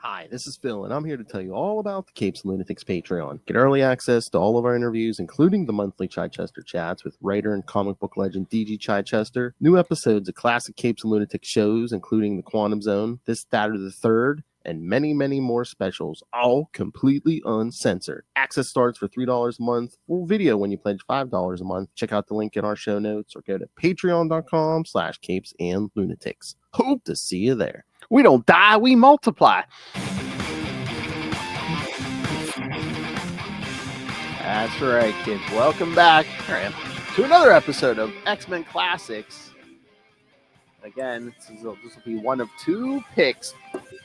Hi, this is Phil, and I'm here to tell you all about the Capes and Lunatics Patreon. Get early access to all of our interviews, including the monthly Chichester chats with writer and comic book legend DG Chichester, new episodes of classic Capes and Lunatics shows, including The Quantum Zone, This, That, or the Third, and many, many more specials, all completely uncensored. Access starts for $3 a month, full video when you pledge $5 a month. Check out the link in our show notes or go to patreon.com/capesandlunatics. Hope to see you there. We don't die, we multiply. That's right, kids. Welcome back to another episode of X-Men Classics. Again, this will be one of two picks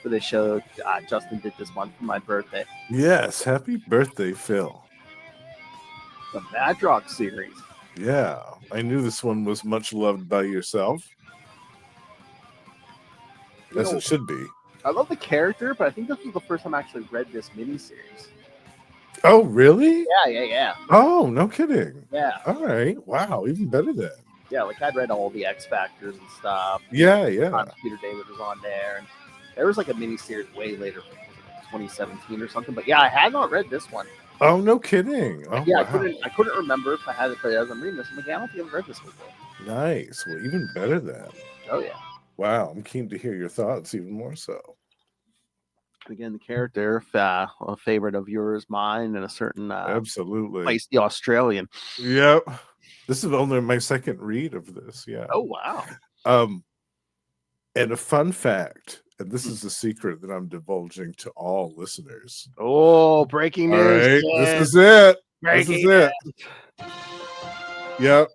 for the show Justin did this month for my birthday. Yes, happy birthday, Phil. The Madrox series. Yeah, I knew this one was much loved by yourself. As it should be. I love the character, but I think this was the first time I actually read this miniseries. Oh, really? Yeah. Oh, no kidding. Yeah. All right. Wow, even better then. Yeah, like I'd read all the X Factors and stuff. Yeah. Peter David was on there, and there was like a miniseries way later, 2017 or something. But yeah, I had not read this one. Oh, no kidding. Oh, yeah, wow. I couldn't remember if I had it, but as I'm reading this, I'm like, I don't think I've read this before. Nice. Well, even better then. Oh yeah. Wow, I'm keen to hear your thoughts even more so. Again, the character, a favorite of yours, mine, and a certain absolutely place, the Australian. Yep. This is only my second read of this. Yeah. Oh wow. And a fun fact, and this is the secret that I'm divulging to all listeners. Oh, breaking news! All right, this is it. Breaking this is it. Yep.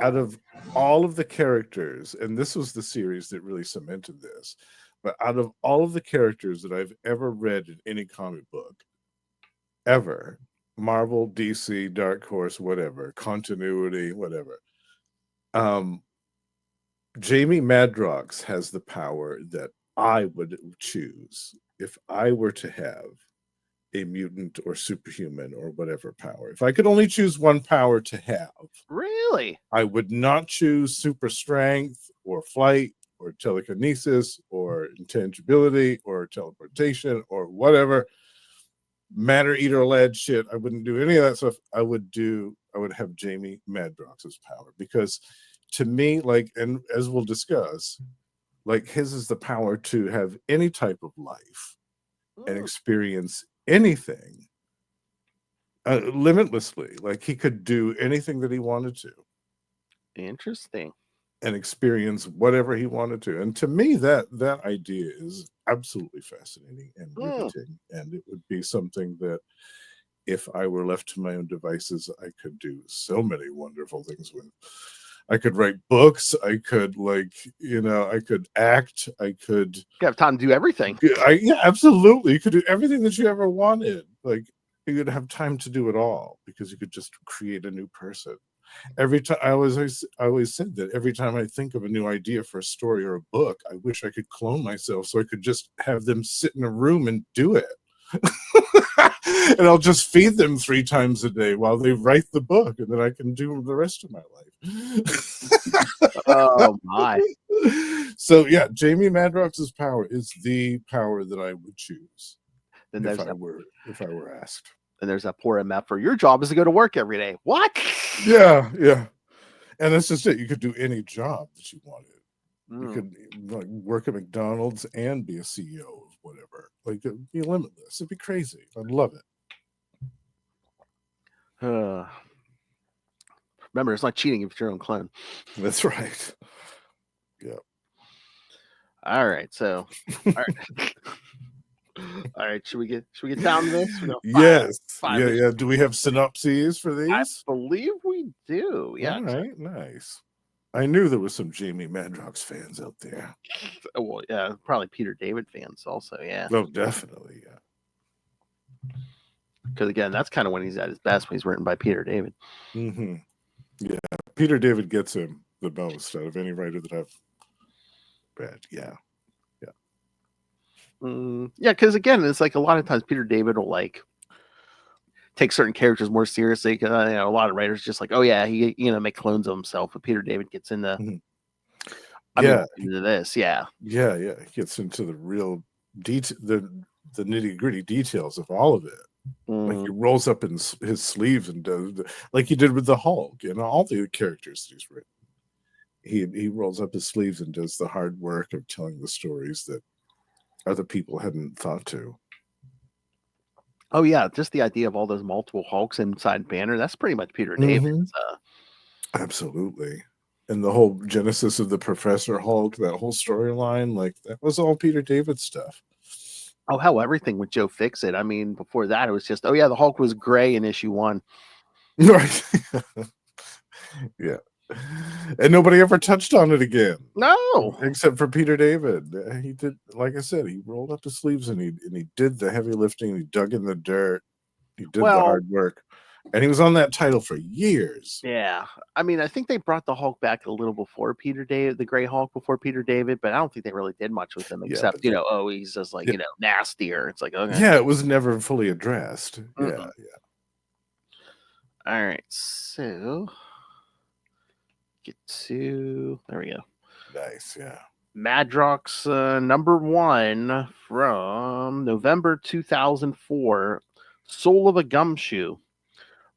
Out of all of the characters, and this was the series that really cemented this, but out of all of the characters that I've ever read in any comic book, ever, Marvel, DC, Dark Horse, whatever, continuity, whatever, Jamie Madrox has the power that I would choose if I were to have a mutant or superhuman or whatever power. If I could only choose one power to have, really, I would not choose super strength or flight or telekinesis or intangibility or teleportation or whatever matter eater lad shit. I wouldn't do any of that stuff. I would have Jamie Madrox's power, because to me, like, and as we'll discuss, like, his is the power to have any type of life and experience anything limitlessly. Like, he could do anything that he wanted to. Interesting. And experience whatever he wanted to. And to me, that idea is absolutely fascinating and riveting. And it would be something that, if I were left to my own devices, I could do so many wonderful things with. I could write books. I could, I could act. I could. You have time to do everything. Yeah, absolutely. You could do everything that you ever wanted. Like, you could have time to do it all, because you could just create a new person. Every time I always said that every time I think of a new idea for a story or a book, I wish I could clone myself so I could just have them sit in a room and do it. And I'll just feed them 3 times a day while they write the book, and then I can do the rest of my life. Oh my. So yeah, Jamie Madrox's power is the power that I would choose if I were asked. And there's that poor MF for your job is to go to work every day. What? Yeah. And that's just it. You could do any job that you wanted. You could work at McDonald's and be a CEO of whatever. Like, it'd be limitless. It'd be crazy. I'd love it. Remember, it's not cheating if it's your own clone. That's right. Yeah. All right. So, all right. All right, should we get down to this? Yes. Yeah. Do we have synopses for these? I believe we do. Yeah. All right. Nice. I knew there was some Jamie Madrox fans out there. Well, yeah, probably Peter David fans also. Yeah. Oh, definitely. Yeah. Because again, that's kind of when he's at his best, when he's written by Peter David. Mm-hmm. Yeah. Peter David gets him the most out of any writer that I've read. Yeah. Yeah, because again, it's like a lot of times Peter David will like take certain characters more seriously. A lot of writers just like, oh yeah, he make clones of himself. But Peter David gets into I mean, Yeah, into this, yeah. yeah. He gets into the real detail, the nitty gritty details of all of it. Like he Mhm. rolls up in his sleeves and does like he did with the Hulk and all the characters that he's written. He rolls up his sleeves and does the hard work of telling the stories that other people hadn't thought to. Oh yeah, just the idea of all those multiple Hulks inside Banner, that's pretty much Peter Mhm. David's. Absolutely. And the whole genesis of the Professor Hulk, that whole storyline, like that was all Peter David stuff. Oh, hell, everything with Joe Fixit. I mean, before that, it was just, oh yeah, the Hulk was gray in issue 1. Right. Yeah. And nobody ever touched on it again. No. Except for Peter David. He did, like I said, he rolled up his sleeves and he did the heavy lifting, he dug in the dirt, he did the Well, hard work. And he was on that title for years. yeah. I mean, I think they brought the Hulk back a little before Peter David, the Gray Hulk before Peter David, but I don't think they really did much with him Yeah, except, but oh, he's just like, yeah, nastier. It's like, okay. yeah, it was never fully addressed. Yeah, Mm-mm. All right. So there we go. nice, yeah. Madrox number 1 from November 2004, Soul of a Gumshoe.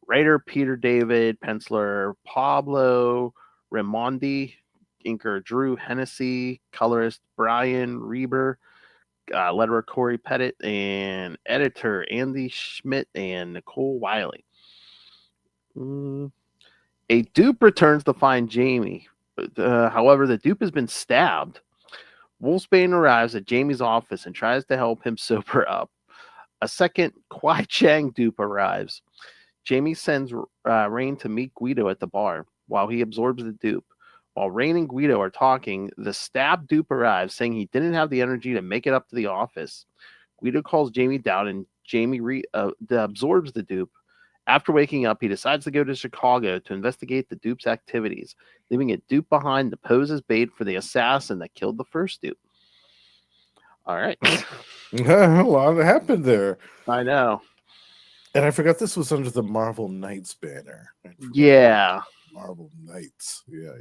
Writer Peter David, penciler Pablo Raimondi, inker Drew Hennessy, colorist Brian Reber, letterer Corey Pettit, and editor Andy Schmidt and Nicole Wiley. A dupe returns to find Jamie. However, the dupe has been stabbed. Wolfsbane arrives at Jamie's office and tries to help him sober up. A second Kwai Chang dupe arrives. Jamie sends Rain to meet Guido at the bar while he absorbs the dupe. While Rain and Guido are talking, the stabbed dupe arrives, saying he didn't have the energy to make it up to the office. Guido calls Jamie down, and Jamie absorbs the dupe. After waking up, he decides to go to Chicago to investigate the dupe's activities, leaving a dupe behind to pose as bait for the assassin that killed the first dupe. All right. A lot happened there. I know. And I forgot this was under the Marvel Knights banner. Yeah. Marvel Knights. Yeah.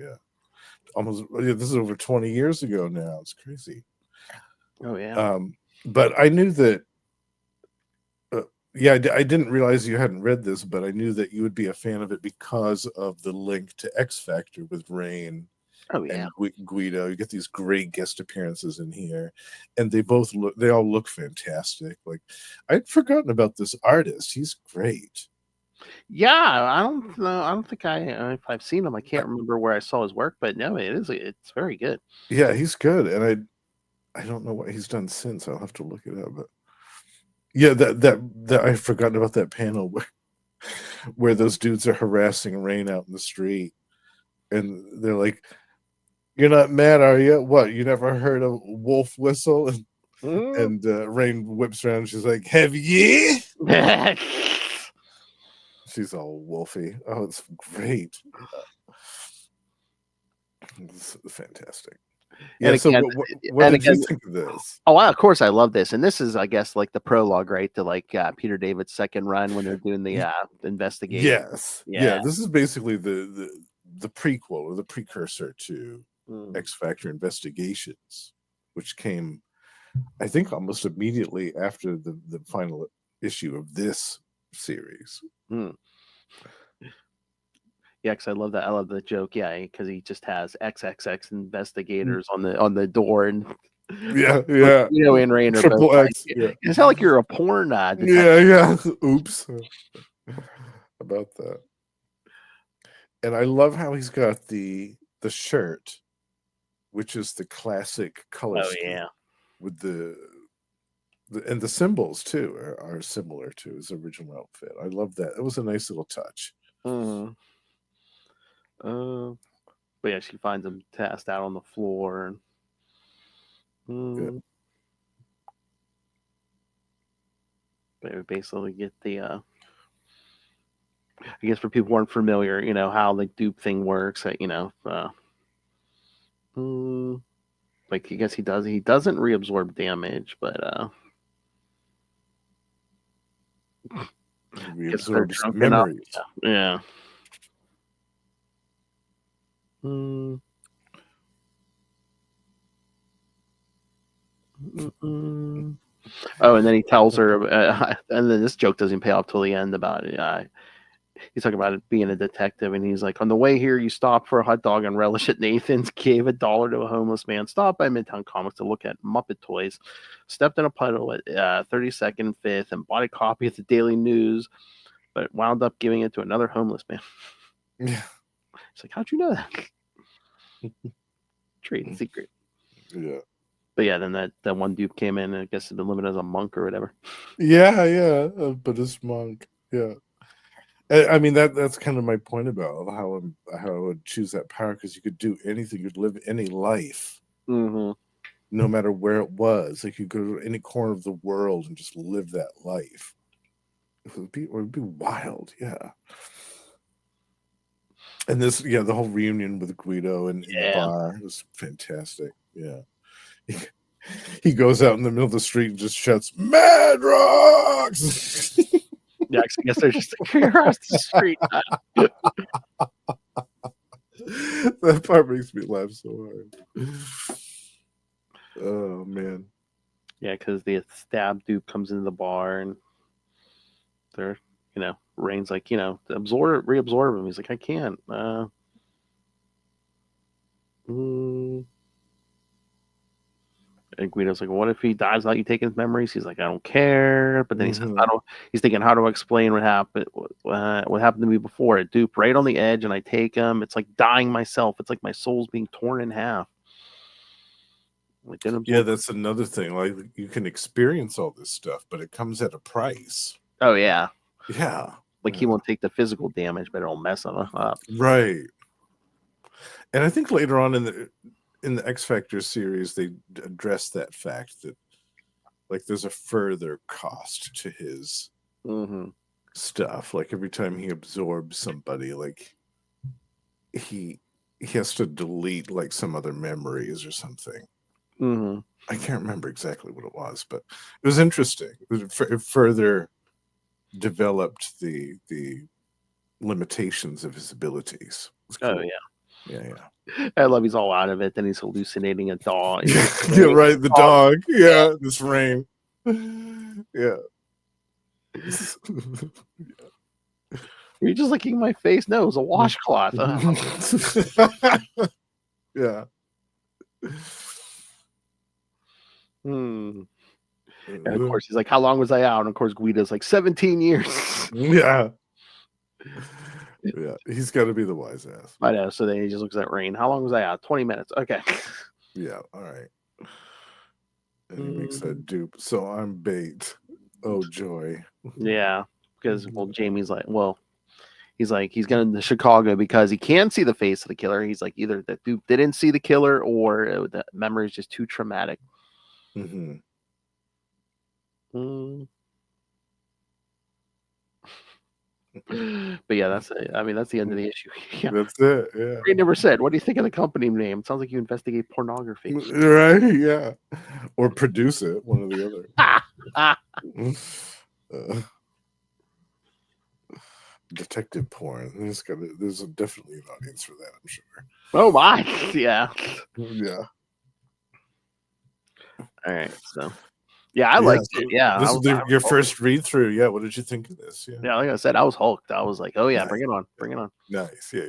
This is over 20 years ago now. It's crazy. Oh, yeah. But I knew that I didn't realize you hadn't read this, but I knew that you would be a fan of it because of the link to X Factor with Rain and Guido. You get these great guest appearances in here, and they all look fantastic. Like, I'd forgotten about this artist. He's great. Yeah, I don't know. I don't think if I've seen him. I can't remember where I saw his work, but no, it's very good. Yeah, he's good, and I don't know what he's done since. I'll have to look it up. But yeah, that I've forgotten about that panel where those dudes are harassing Rain out in the street, and they're like, "You're not mad, are you? What? You never heard a wolf whistle?" And Rain whips around. And she's like, "Have ye?" She's all wolfy. Oh, it's great. It's fantastic. Yeah. And So, again, what did you think of this? Oh, of course, I love this, and this is, I guess, like the prologue, right, to like Peter David's second run when they're doing the investigation. Yes. Yeah. This is basically the prequel or the precursor to X Factor Investigations, which came, I think, almost immediately after the final issue of this series. Yeah, because I love that. I love the joke. Yeah, because he just has XXX investigators on the door, and yeah, and Rain are both like, you sound like you're a porn detective. Yeah. Oops, about that. And I love how he's got the shirt, which is the classic color scheme with and the symbols too are similar to his original outfit. I love that. It was a nice little touch. But yeah, she finds him passed out on the floor. And, but we basically get the I guess for people who aren't familiar, how the dupe thing works. Like I guess he doesn't reabsorb damage, but reabsorbs memories. Yeah. Oh, and then he tells her, and then this joke doesn't pay off till the end about it. He's talking about it being a detective, and he's like, on the way here, you stopped for a hot dog and relish at Nathan's, gave $1 to a homeless man, stopped by Midtown Comics to look at Muppet toys, stepped in a puddle at 32nd and 5th, and bought a copy of the Daily News, but wound up giving it to another homeless man. Yeah. It's like, how'd you know that? Trade secret. Yeah. But yeah, then that one dude came in, and I guess had been living as a monk or whatever. Yeah, a Buddhist monk. Yeah. I mean that's kind of my point about how I would choose that power, because you could do anything, you'd live any life, Mm-hmm. no matter where it was. Like you go to any corner of the world and just live that life. It would be wild, yeah. And this, the whole reunion with Guido in the bar was fantastic. Yeah, he goes out in the middle of the street and just shouts Madrox. Yeah, I guess they're just across the street. That part makes me laugh so hard. Oh man. Yeah, because the stab dude comes into the bar, and they're, Rain's like, reabsorb him. He's like, I can't. And Guido's like, what if he dies without you taking his memories? He's like, I don't care. But then he says, he's thinking, how do I explain what happened? What happened to me before? It duped right on the edge, and I take him. It's like dying myself. It's like my soul's being torn in half. Yeah, that's another thing. Like, you can experience all this stuff, but it comes at a price. Oh yeah. Yeah. Like he won't take the physical damage, but it'll mess him up. Right. And I think later on in the X Factor series, they address that fact that, like, there's a further cost to his stuff. Like every time he absorbs somebody, like he has to delete like some other memories or something. I can't remember exactly what it was, but it was interesting. It further developed the limitations of his abilities. Cool. Oh yeah. Yeah. I love he's all out of it. Then he's hallucinating a dog. Yeah, right. The dog. Yeah, this rain. Yeah. You're just licking my face. No, it was a washcloth. Yeah. And of course, he's like, how long was I out? And of course, Guido's like, 17 years. Yeah. Yeah, he's got to be the wise ass. I know. So then he just looks at Rain. How long was I out? 20 minutes. Okay. Yeah. All right. And he makes that dupe. So I'm bait. Oh, joy. Yeah. Because, Jamie's like, he's like, he's going to Chicago because he can see the face of the killer. He's like, either the dupe didn't see the killer or the memory is just too traumatic. But yeah, that's it. I mean, that's the end of the issue. Yeah. That's it. Yeah. He never said, what do you think of the company name? It sounds like you investigate pornography. Right. Yeah. Or produce it. One or the other. Detective porn. There's definitely an audience for that, I'm sure. Oh my. Yeah. Yeah. All right. So yeah, I liked it. Yeah. This is your first read through. Yeah. What did you think of this? Yeah. Like I said, I was hooked. I was like, oh yeah, nice. Bring it on. Bring it on. Nice. Yeah.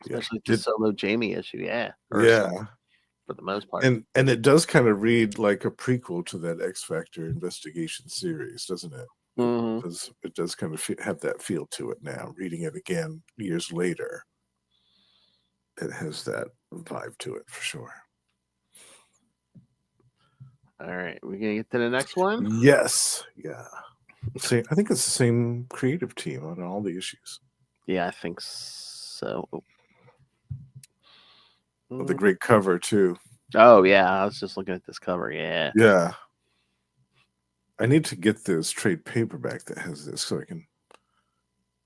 Especially the solo Jamie issue. Yeah. For the most part. And it does kind of read like a prequel to that X Factor investigation series, doesn't it? Because it does kind of have that feel to it now. Reading it again years later, it has that vibe to it for sure. All right, we're gonna get to the next one. Yes, yeah. I think it's the same creative team on all the issues. Yeah, I think so. The great cover too. Oh yeah, I was just looking at this cover. Yeah. Yeah. I need to get this trade paperback that has this so I can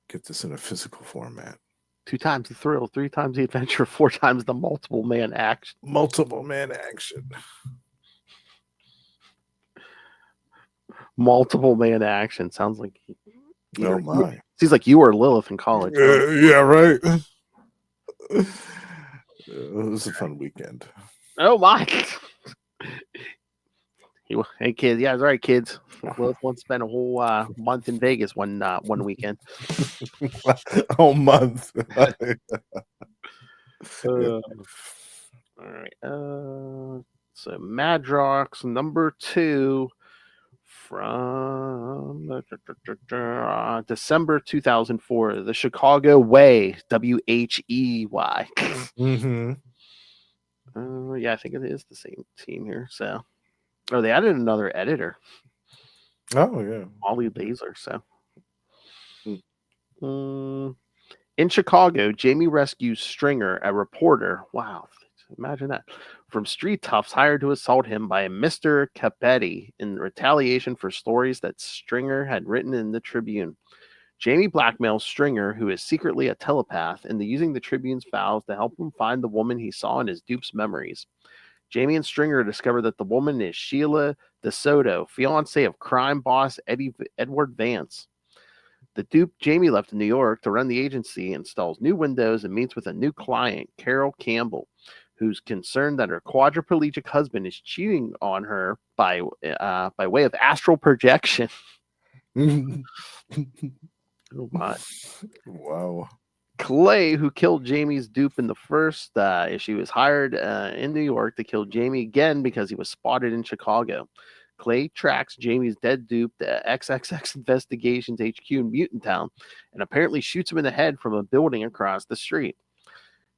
get this in a physical format. 2 times the thrill, 3 times the adventure, 4 times the multiple man action. Multiple man action. Multiple man action. Sounds like oh my. Seems like you were Lilith in college. Yeah, right. It was a fun weekend. Oh my. Hey kids, yeah, it's all right, kids. We'll spend a whole month in Vegas one weekend. Whole month. All right. So Madrox number 2 from December 2004. The Chicago Way, WHEY. Mm-hmm. Yeah, I think it is the same team here. So, they added another editor, Oh yeah. Ollie Laser. So, Mm. in Chicago, Jamie rescues Stringer, a reporter. Wow, imagine that. From street toughs hired to assault him by Mr. Capetti in retaliation for stories that Stringer had written in the Tribune. Jamie blackmails Stringer, who is secretly a telepath, into using the Tribune's files to help him find the woman he saw in his dupe's memories. Jamie and Stringer discover that the woman is Sheila DeSoto, fiancée of crime boss Edward Vance. The dupe Jamie left in New York to run the agency installs new windows and meets with a new client, Carol Campbell, who's concerned that her quadriplegic husband is cheating on her by way of astral projection. Oh my! Wow. Clay, who killed Jamie's dupe in the first issue, is hired in New York to kill Jamie again because he was spotted in Chicago. Clay tracks Jamie's dead dupe to XXX Investigations HQ in Mutant Town and apparently shoots him in the head from a building across the street.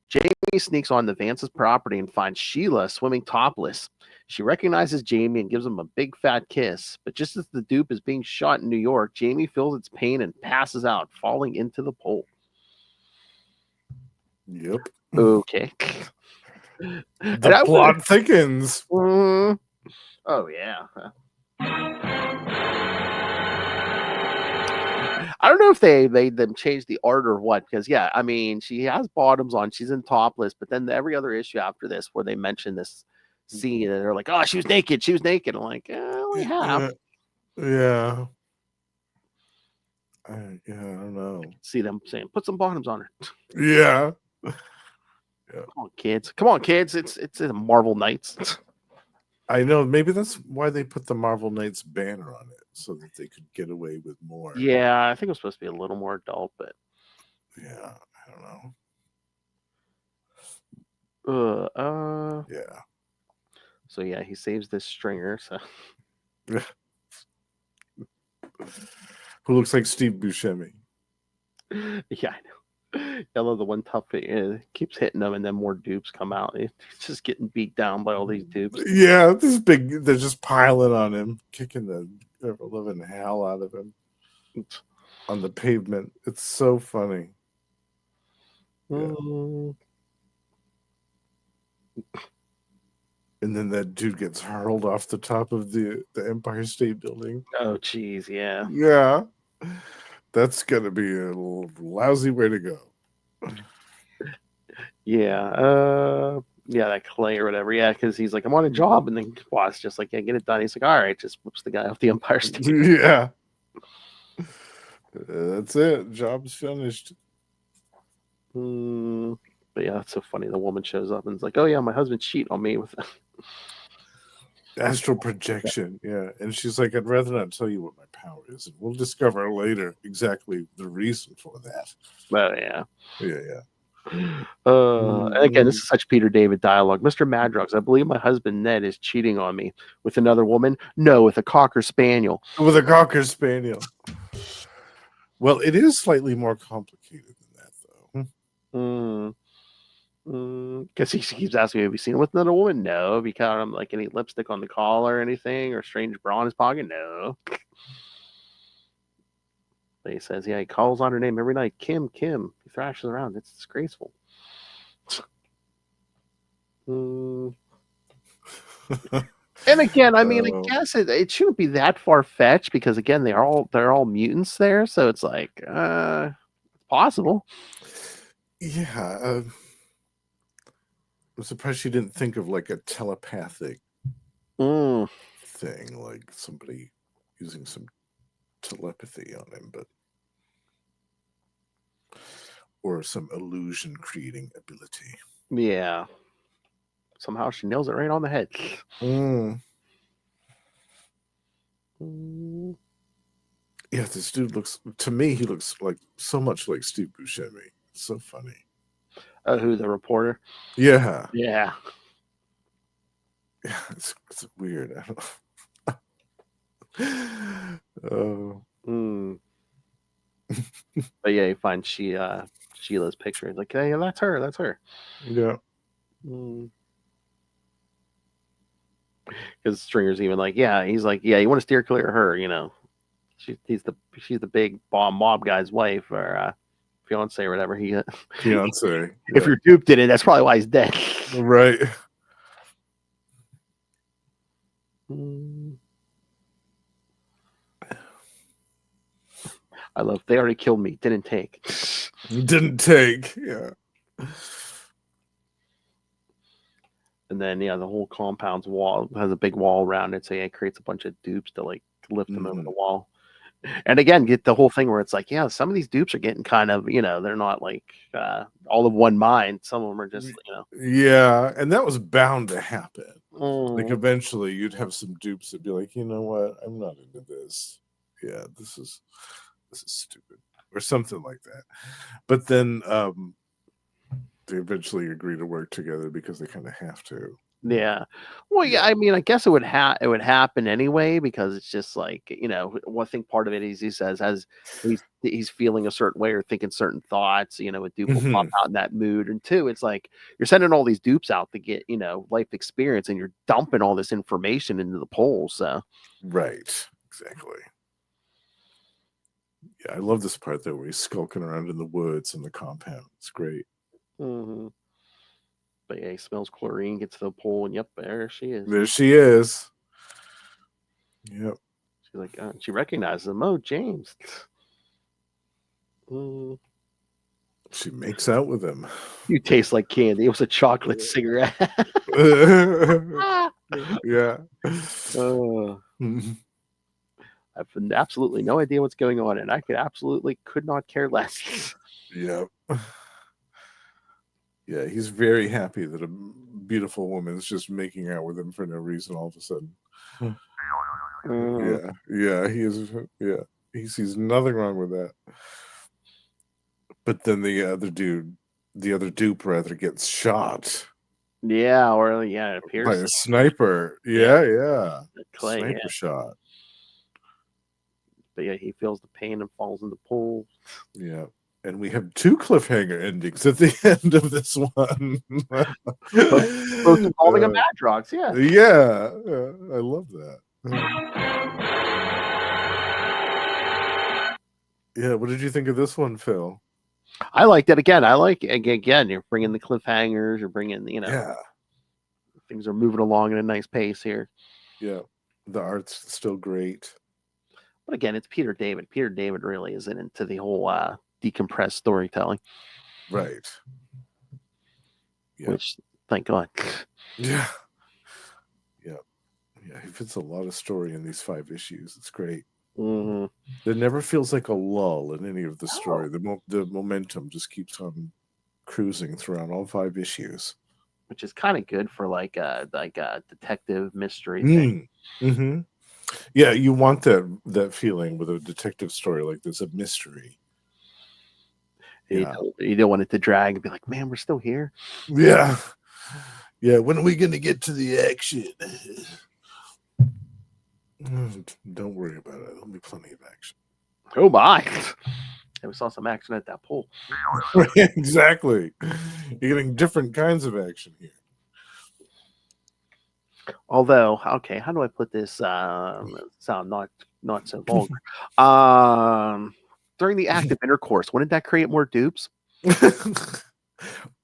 Jamie sneaks on the Vance's property and finds Sheila swimming topless. She recognizes Jamie and gives him a big fat kiss, but just as the dupe is being shot in New York, Jamie feels its pain and passes out, falling into the pool. Yep. Okay. The plot thickens. Oh yeah. I don't know if they made them change the art or what, because yeah, I mean, she has bottoms on, she's in topless, but then every other issue after this where they mention this scene and they're like, oh, she was naked. I'm like, only half. Yeah. I don't know. See them saying, put some bottoms on her. Yeah. Come on, kids. It's a Marvel Knights. I know. Maybe that's why they put the Marvel Knights banner on it, so that they could get away with more. Yeah, I think it was supposed to be a little more adult, but yeah, I don't know. Yeah. So yeah, he saves this Stringer. So who looks like Steve Buscemi? Yeah, I know. I love the one tough keeps hitting them, and then more dupes come out. He's just getting beat down by all these dupes. Yeah, they're just piling on him, kicking the living hell out of him on the pavement. It's so funny. Yeah. And then that dude gets hurled off the top of the Empire State Building. Oh, geez, yeah. Yeah. That's going to be a lousy way to go. Yeah. Yeah, that Clay or whatever. Yeah, because he's like, I'm on a job. And then boss just like, yeah, get it done. He's like, all right, just whoops the guy off the Empire State. Yeah. That's it. Job's finished. But yeah, it's so funny. The woman shows up and is like, oh, yeah, my husband cheated on me with astral projection. Yeah. And she's like, I'd rather not tell you what my power is. And we'll discover later exactly the reason for that. Oh, yeah. Yeah. And again, this is such Peter David dialogue. Mr. Madrox, I believe my husband Ned is cheating on me with another woman. No, with a Cocker Spaniel. With a Cocker Spaniel. Well, it is slightly more complicated than that, though. Because he keeps asking me, have you seen him with another woman? No. Have you caught him like any lipstick on the collar or anything, or strange bra in his pocket? No. But he says, yeah, he calls on her name every night. Kim. He thrashes around. It's disgraceful. And again, I mean, I guess it shouldn't be that far fetched because again, they're all mutants there, so it's like it's possible. Yeah, I'm surprised she didn't think of like a telepathic thing, like somebody using some telepathy on him, or some illusion creating ability. Yeah. Somehow she nails it right on the head. Mm. Yeah, this dude looks, to me, he looks like so much like Steve Buscemi. It's so funny. Oh, who, the reporter? Yeah. Yeah. Yeah, it's weird. I don't Oh. Mm. But yeah, you find Sheila's picture. He's like, hey, that's her. That's her. Yeah. Because Stringer's even like, yeah, he's like, yeah, you want to steer clear of her, you know. She's the big bomb mob guy's wife or fiance or whatever. Fiance. If you're duped in it, that's probably why he's dead. Right. I love. They already killed me. Didn't take. Didn't take. Yeah. And then the whole compound's wall has a big wall around it, so yeah, it creates a bunch of dupes to like lift them over the wall. And again, get the whole thing where it's like, yeah, some of these dupes are getting kind of, they're not like all of one mind. Some of them are just, Yeah, and that was bound to happen. Like Mm. eventually you'd have some dupes that'd be like, you know what, I'm not into this. Yeah, this is stupid. Or something like that. But then they eventually agree to work together because they kind of have to. Yeah. Well, yeah, I mean, I guess it would happen anyway because it's just like, one thing part of it is he says as he's feeling a certain way or thinking certain thoughts, a dupe will pop out in that mood. And two, it's like you're sending all these dupes out to get, life experience and you're dumping all this information into the polls. So Right. Exactly. Yeah, I love this part though where he's skulking around in the woods in the compound. It's great. Mm-hmm. But yeah, he smells chlorine, gets to the pole, and yep, there she is. There she is. Yep. She's like, she recognizes him. Oh, James. She makes out with him. You taste like candy. It was a chocolate cigarette. Yeah. I have absolutely no idea what's going on, and I could not care less. Yep. Yeah, he's very happy that a beautiful woman is just making out with him for no reason all of a sudden. Yeah, he is. Yeah, he sees nothing wrong with that. But then the other dupe rather, gets shot. Yeah, or it appears by a sniper. Yeah. Clay, sniper shot. But yeah, he feels the pain and falls in the pool. Yeah. And we have 2 cliffhanger endings at the end of this one. Both involving a Madrox, yeah. Yeah, I love that. Yeah, what did you think of this one, Phil? I liked it again. You're bringing the cliffhangers, you're bringing, things are moving along at a nice pace here. Yeah, the art's still great. But again, it's Peter David. Peter David really isn't into the whole decompressed storytelling. Right. Yeah. Which, thank God. Yeah. He fits a lot of story in these 5 issues. It's great. Mm-hmm. There never feels like a lull in any of the story. The momentum just keeps on cruising throughout all 5 issues, which is kind of good for like a detective mystery thing. Mm-hmm. Yeah, you want that feeling with a detective story like this, a mystery. Yeah. You don't want it to drag and be like, man, we're still here. Yeah. When are we going to get to the action? Don't worry about it. There'll be plenty of action. Oh my! We saw some action at that pool. Exactly. You're getting different kinds of action here. Although, okay, how do I put this? Sound not so vulgar. During the active intercourse, wouldn't that create more dupes?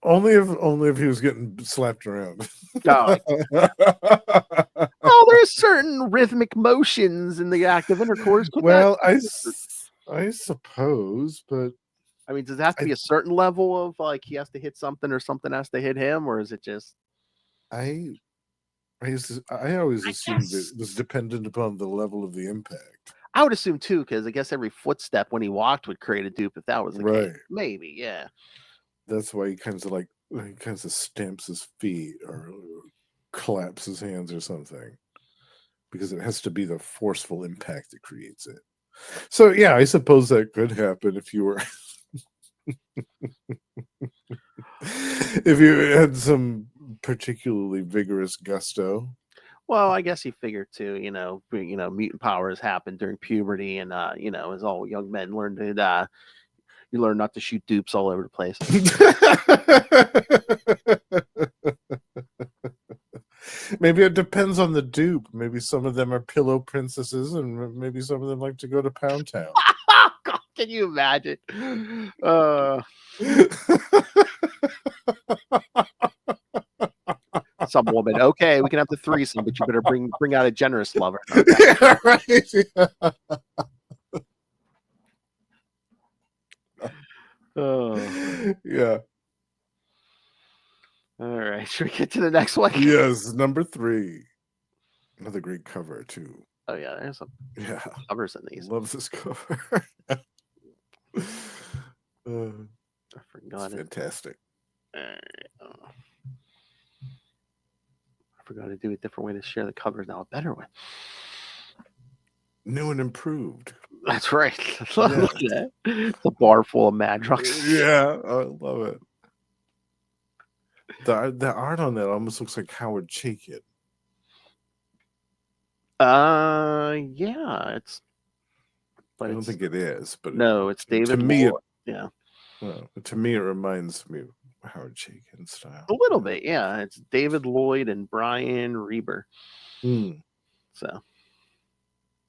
Only if he was getting slapped around. Well, there's certain rhythmic motions in the active intercourse. I suppose, but I mean, does it have to be a certain level of like he has to hit something or something has to hit him, or is it just? I always assumed it was dependent upon the level of the impact. I would assume too, because I guess every footstep when he walked would create a dupe. If that was the case, maybe, yeah. That's why he kind of stamps his feet or claps his hands or something, because it has to be the forceful impact that creates it. So yeah, I suppose that could happen if you were if you had some particularly vigorous gusto. Well, I guess he figured too. Mutant powers happen during puberty, and as all young men learn to, you learn not to shoot dupes all over the place. Maybe it depends on the dupe. Maybe some of them are pillow princesses, and maybe some of them like to go to Pound Town. God, can you imagine? Some woman. Okay, we can have the threesome, but you better bring out a generous lover. Okay? Yeah, right. Yeah. All right. Should we get to the next one? Yes, number 3. Another great cover too. Oh yeah, there's some covers in these. Love this cover. I forgot it's it. fantastic. I forgot to do a different way to share the covers now. A better one. New and improved. That's right. Look at that. It's a bar full of Madrox. Yeah, I love it. The art on that almost looks like Howard Chaykin. Yeah, it's. But I don't think it is, but no, it's David. To me, yeah. Well, to me, it reminds me of Howard Chaykin style. A little bit, yeah. It's David Lloyd and Brian Reber. So,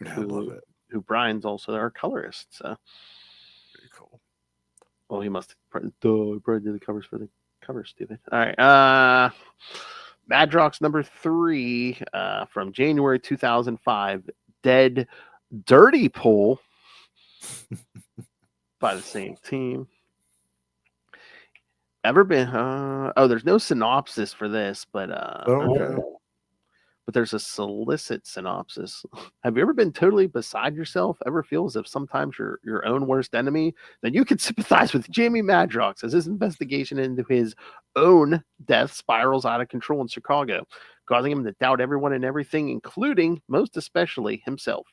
yeah, I love it. Who Brian's also our colorist. So, very cool. Well, he must probably do the covers for the cover, stupid. All right. Madrox number 3 from January 2005. Dead Dirty Pool by the same team. Ever been? There's no synopsis for this, but okay. But there's a solicit synopsis. Have you ever been totally beside yourself? Ever feel as if sometimes you're your own worst enemy? Then you can sympathize with Jamie Madrox as his investigation into his own death spirals out of control in Chicago, causing him to doubt everyone and everything, including, most especially, himself.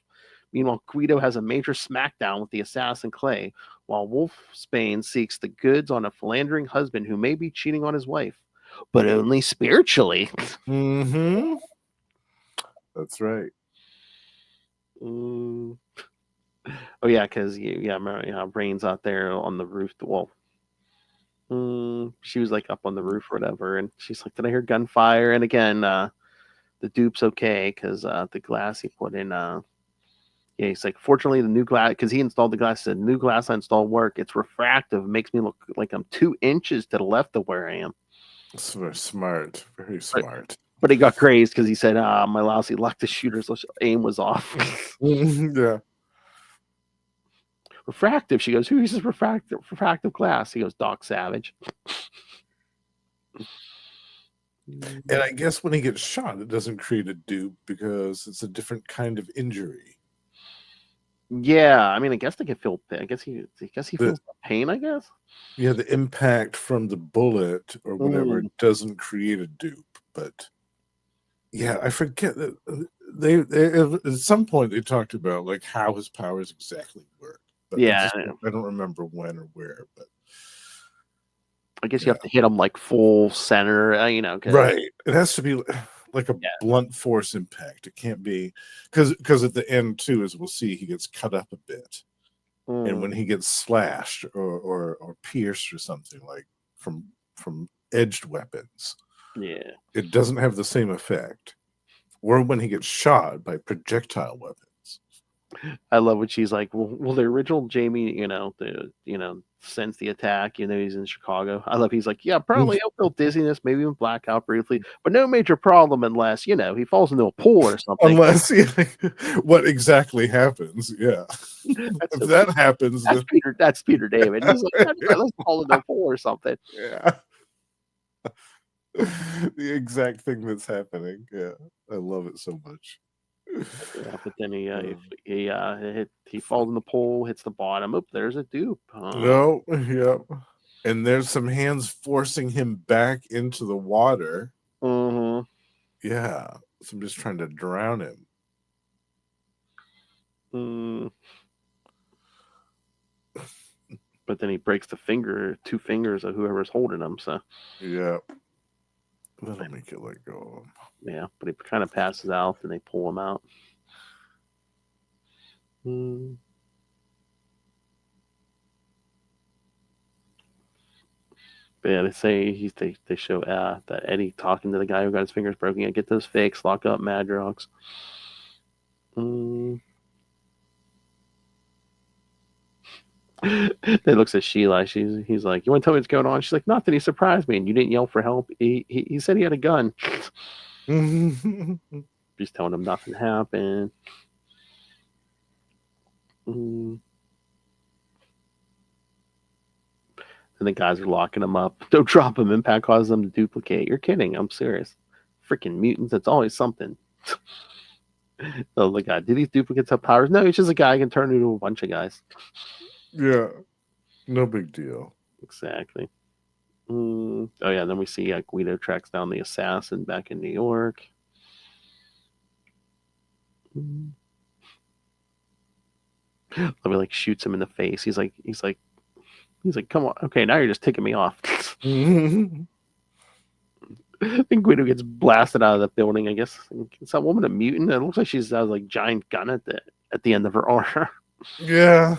Meanwhile, Guido has a major smackdown with the assassin Clay, while Wolfsbane seeks the goods on a philandering husband who may be cheating on his wife, but only spiritually. Mm-hmm. That's right. Oh yeah, because Rain's out there on the roof. Well, she was like up on the roof or whatever, and she's like, "Did I hear gunfire?" And again, the dupe's okay because the glass he put in. He's like, fortunately, the new glass, because he installed the glass, said, new glass I installed work. It's refractive, makes me look like I'm 2 inches to the left of where I am. That's very smart, very smart. But he got crazed because he said, my lousy luck, the shooter's aim was off. Yeah. Refractive. She goes, who uses refractive glass? He goes, Doc Savage. And I guess when he gets shot, it doesn't create a dupe because it's a different kind of injury. Yeah, I mean, I guess they can feel. I guess he feels pain. I guess. Yeah, the impact from the bullet or whatever doesn't create a dupe, but yeah, I forget that they at some point they talked about like how his powers exactly work. But yeah, I don't remember when or where, but I guess you have to hit him like full center, right. It has to be like a blunt force impact. It can't be because at the end too, as we'll see, he gets cut up a bit, and when he gets slashed or pierced or something like from edged weapons, it doesn't have the same effect. Or when he gets shot by projectile weapons. I love what she's like. Well, the original Jamie, sense the attack. He's in Chicago. I love. He's like, yeah, probably he'll feel dizziness, maybe even blackout briefly, but no major problem unless he falls into a pool or something. Unless what exactly happens? Yeah, if that happens, that's Peter David. He's like, let's fall into a pool or something. Yeah. The exact thing that's happening. Yeah, I love it so much. Yeah, but then he falls in the pool, hits the bottom. Oh, there's a dupe. And there's some hands forcing him back into the water. Mm-hmm. Yeah, so I'm just trying to drown him. But then he breaks the two fingers of whoever's holding him. So Yeah. That'll make you let go of him. yeah, but he kind of passes out and they pull him out. But yeah, they say they show that Eddie talking to the guy who got his fingers broken. Yeah, get those fakes, lock up Madrox. They looks at Sheila. He's like, "You want to tell me what's going on?" She's like, "Nothing. He surprised me, and you didn't yell for help. He said he had a gun." She's telling him nothing happened. And the guys are locking him up. Don't drop him. Impact causes them to duplicate. You're kidding. I'm serious. Freaking mutants. It's always something. Oh, the guy. Do these duplicates have powers? No, he's just a guy who can turn into a bunch of guys. Yeah. No big deal. Exactly. Oh, yeah. Then we see Guido tracks down the assassin back in New York. Lovey like shoots him in the face. He's like, come on. Okay, now you're just ticking me off. I think Guido gets blasted out of the building. I guess is that woman a mutant? It looks like she has like giant gun at the end of her arm. Yeah.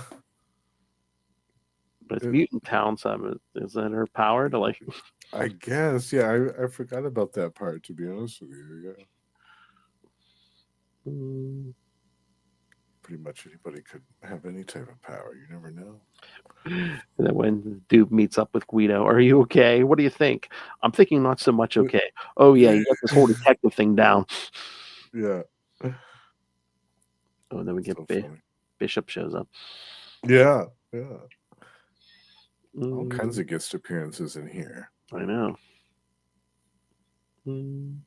But it's mutant town, so is that her power to like? I guess. Yeah, I forgot about that part, to be honest with you. Yeah. Pretty much anybody could have any type of power. You never know. And then when the dude meets up with Guido, are you okay? What do you think? I'm thinking not so much okay. Oh yeah, you got this whole detective thing down. Yeah. Oh, and then we get Bishop shows up. Yeah, yeah. All kinds of guest appearances in here. I know. And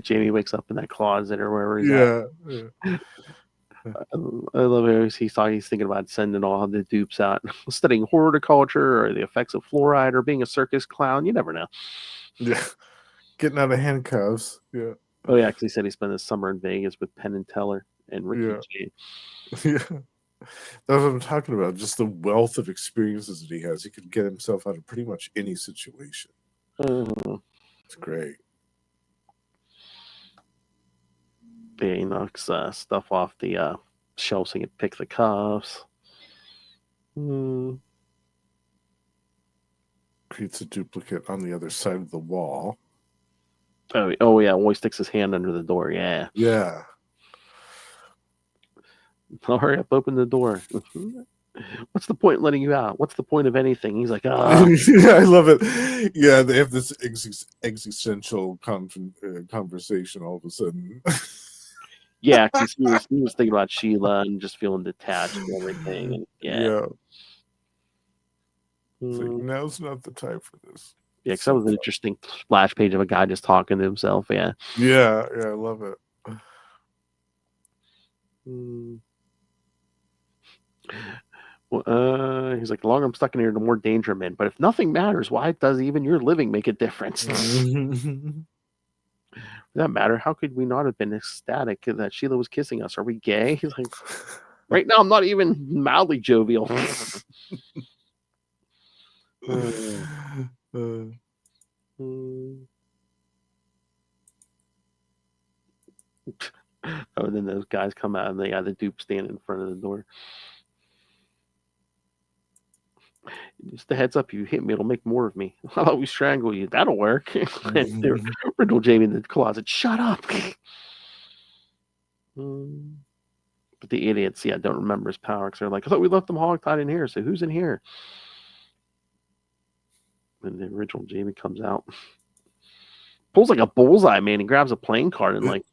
Jamie wakes up in that closet or wherever he's at. Yeah. I love it. He's thinking about sending all the dupes out, studying horticulture or the effects of fluoride or being a circus clown. You never know. Yeah. Getting out of handcuffs. Yeah. Oh, yeah, because he said he spent his summer in Vegas with Penn and Teller and Ricky G. Yeah. That's what I'm talking about. Just the wealth of experiences that he has. He could get himself out of pretty much any situation. It's great. Yeah, he knocks stuff off the shelf so he can pick the cuffs. Creates a duplicate on the other side of the wall. Oh yeah, always sticks his hand under the door. Yeah. Yeah. I'll hurry up, open the door. What's the point in letting you out? What's the point of anything? He's like, ah. Yeah, I love it. Yeah, they have this existential conversation all of a sudden. Yeah, because he was thinking about Sheila and just feeling detached from everything. And yeah. It's like, now's not the time for this. Yeah, because that was an interesting splash page of a guy just talking to himself. Yeah. Yeah, I love it. Well, he's like, the longer I'm stuck in here, the more danger I'm in. But if nothing matters, why does even your living make a difference? For that matter, how could we not have been ecstatic that Sheila was kissing us? Are we gay? He's like, right now I'm not even mildly jovial. Oh, and then those guys come out and they got the dupe standing in front of the door. Just a heads up, you hit me, it'll make more of me. How about we strangle you? That'll work. Riddle Jamie in the closet. Shut up. But the idiots, don't remember his power because they're like, I thought we left them hogtied in here. So who's in here? And the original Jamie comes out, pulls like a bullseye, man, and grabs a playing card and like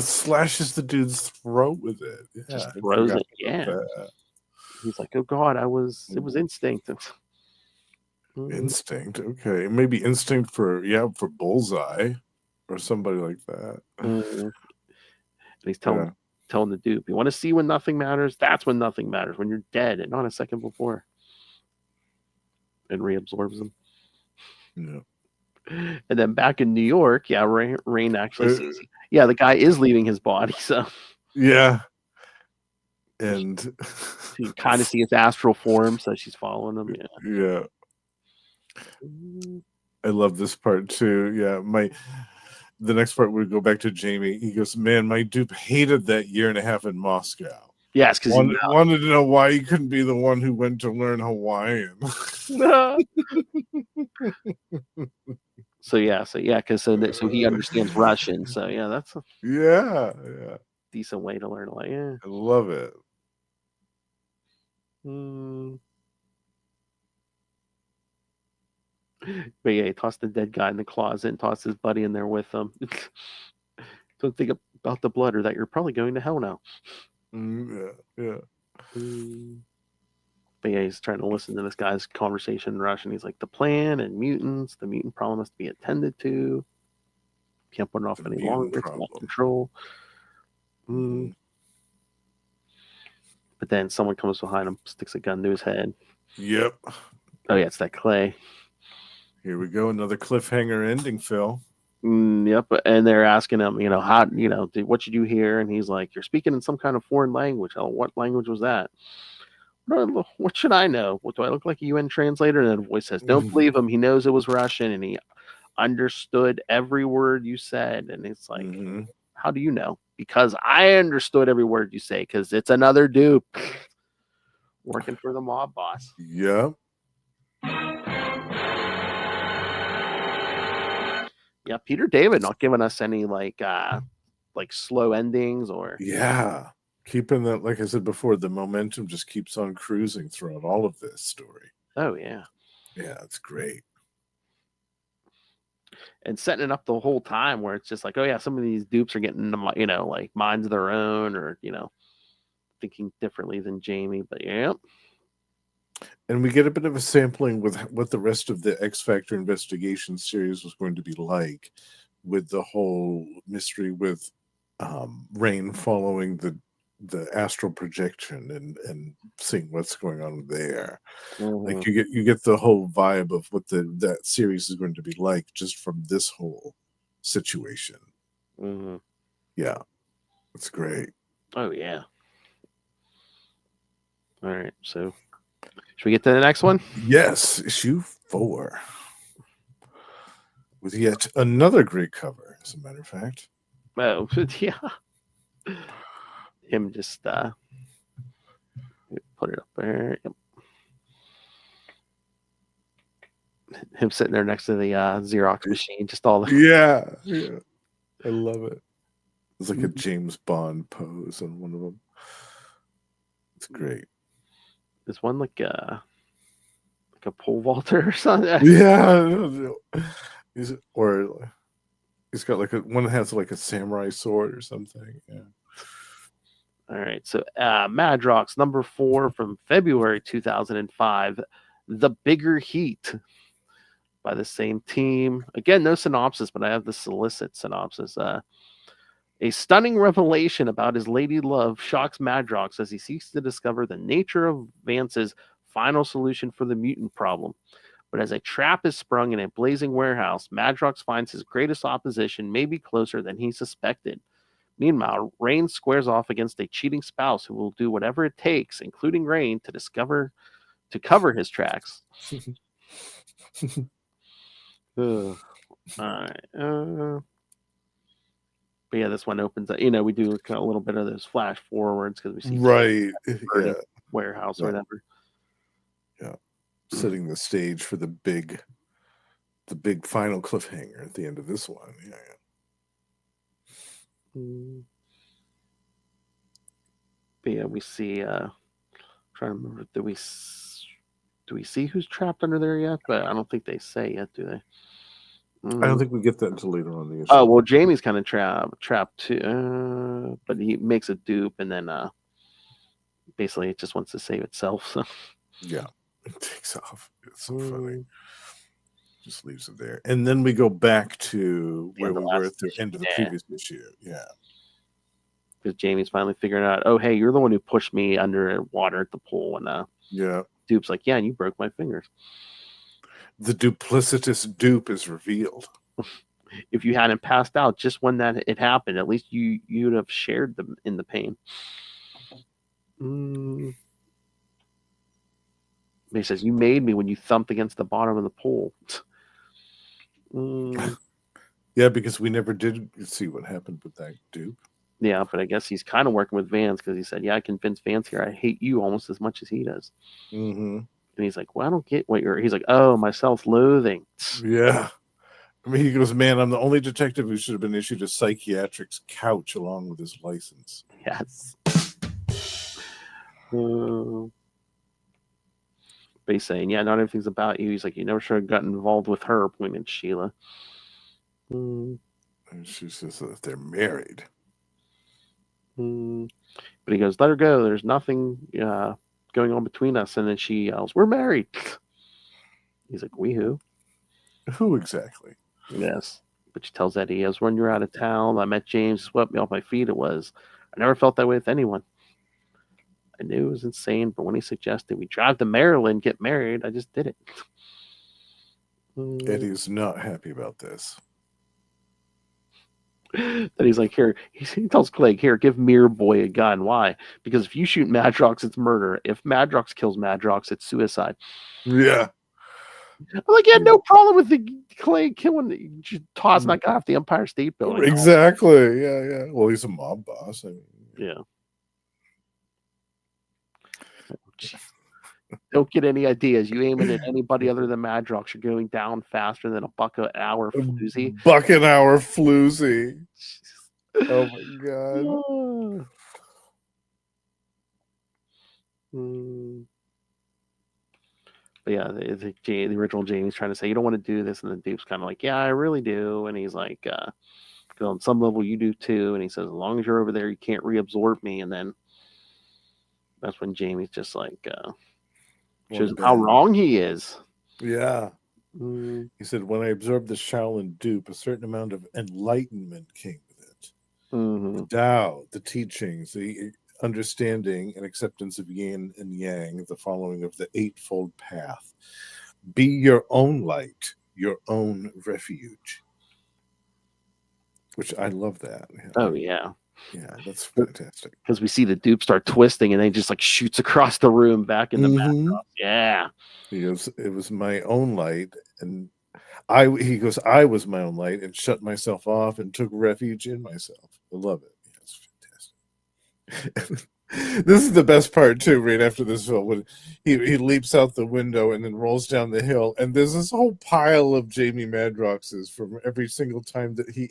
slashes the dude's throat with it. Yeah, just throws it. Yeah. He's like, oh God, it was instinct. Instinct, okay. Maybe instinct for bullseye or somebody like that. And he's telling the dupe, you want to see when nothing matters? That's when nothing matters, when you're dead and not a second before. And reabsorbs him. Yeah. And then back in New York, Rain actually sees Yeah, the guy is leaving his body, so Yeah. And you can kind of see his astral form, so she's following him. Yeah. yeah, I love this part too. Yeah, the next part we go back to Jamie. He goes, "Man, my dupe hated that year and a half in Moscow. Yes, because Wanted to know why he couldn't be the one who went to learn Hawaiian." So because so he understands Russian. So yeah, that's a Yeah, decent way to learn. Like, yeah. I love it. But yeah, he tossed the dead guy in the closet and tossed his buddy in there with him. Don't think about the blood or that you're probably going to hell now. Yeah. But yeah, he's trying to listen to this guy's conversation in Russian. He's like, the plan and mutants, the mutant problem has to be attended to. Can't put it off any longer. It's out of control. But then someone comes behind him, sticks a gun to his head. Yep. Oh yeah, it's that Clay. Here we go, another cliffhanger ending, Phil. Yep, and they're asking him, how, what you do here, and he's like, you're speaking in some kind of foreign language. Oh, what language was that? What should I know? What do I look like, a UN translator? And then a voice says, don't believe him. He knows it was Russian, and he understood every word you said. And it's like, how do you know? Because I understood every word you say, because it's another dupe working for the mob boss. Yep. Yeah, Peter David not giving us any like slow endings or keeping that, like I said before, the momentum just keeps on cruising throughout all of this story. Oh yeah, it's great, and setting it up the whole time where it's just like, oh yeah, some of these dupes are getting like minds of their own, or thinking differently than Jamie. But yeah. And we get a bit of a sampling with what the rest of the X Factor investigation series was going to be like, with the whole mystery with Rain following the astral projection and seeing what's going on there. Like you get the whole vibe of what that series is going to be like just from this whole situation. Yeah, it's great. Oh yeah. All right, so should we get to the next one? Yes, issue 4. With yet another great cover, as a matter of fact. Oh, yeah. Him just put it up there. Yep. Him sitting there next to the Xerox machine, just all the yeah. I love it. It's like a James Bond pose on one of them. It's great. There's one like a pole vaulter or something. Yeah. He's got like one that has like a samurai sword or something. Yeah. All right. So Madrox number 4 from February 2005, The Bigger Heat, by the same team. Again, no synopsis, but I have the solicit synopsis. A stunning revelation about his lady love shocks Madrox as he seeks to discover the nature of Vance's final solution for the mutant problem. But as a trap is sprung in a blazing warehouse, Madrox finds his greatest opposition may be closer than he suspected. Meanwhile, Rain squares off against a cheating spouse who will do whatever it takes, including Rain, to cover his tracks. All right. But yeah, this one opens up. We do a little bit of those flash forwards because we see warehouse or whatever. Yeah, setting the stage for the big final cliffhanger at the end of this one. But yeah, we see. Trying to remember, do we see who's trapped under there yet? But I don't think they say yet, do they? I don't think we get that until later on in the issue. Oh well, Jamie's kind of trapped too, but he makes a dupe, and then basically it just wants to save itself. So yeah, it takes off. It's so funny. Just leaves it there, and then we go back to where we were at the end of the previous issue. Yeah, because Jamie's finally figuring out, oh hey, you're the one who pushed me under water at the pool, and dupe's like, yeah, and you broke my fingers. The duplicitous dupe is revealed. if you hadn't passed out just when that it happened, at least you'd have shared them in the pain. He says, you made me when you thumped against the bottom of the pool. Yeah, because we never did see what happened with that dupe. Yeah, but I guess he's kind of working with Vance because he said, yeah, I convinced Vance here I hate you almost as much as he does. Mm-hmm. And he's like, well, I don't get what you're... He's like, oh, my self-loathing. Yeah. I mean, he goes, man, I'm the only detective who should have been issued a psychiatric's couch along with his license. Yes. But he's saying, yeah, not everything's about you. He's like, you never should have gotten involved with her, pointing at Sheila. And she says that they're married. But he goes, let her go. There's nothing going on between us. And then she yells, we're married. He's like, we who? Who exactly? Yes. But she tells Eddie, as when you're out of town, I met James, swept me off my feet. I never felt that way with anyone. I knew it was insane, but when he suggested we drive to Maryland, get married, I just did it. Eddie's not happy about this. Then he's like, here, he tells Clegg, here, give Mirror Boy a gun. Why? Because if you shoot Madrox, it's murder. If Madrox kills Madrox, it's suicide. Yeah. I'm like, yeah, no problem with the Clegg killing, just tossing that guy off the Empire State Building. Exactly. Yeah. Well, he's a mob boss. I mean, yeah. Don't get any ideas. You aiming at anybody other than Madrox, you're going down faster than a buck an hour floozy. Buck an hour floozy. Oh my god. But yeah, the original Jamie's trying to say, you don't want to do this, and the dude's kind of like, yeah, I really do. And he's like, on some level you do too. And he says, as long as you're over there, you can't reabsorb me. And then that's when Jamie's just like, shows how wrong he is. Yeah. He said, when I absorbed the Shaolin dupe, a certain amount of enlightenment came with it. The Tao, the teachings, the understanding and acceptance of yin and yang, the following of the eightfold path. Be your own light, your own refuge. Which I love that. Oh, yeah. Yeah, that's fantastic. Because we see the dupe start twisting and then he just like shoots across the room back in the Madrox. Yeah. He goes, it was my own light, and he goes, I was my own light and shut myself off and took refuge in myself. I love it. Yeah, it's fantastic. This is the best part too, right after this film, when he leaps out the window and then rolls down the hill, and there's this whole pile of Jamie Madroxes from every single time that he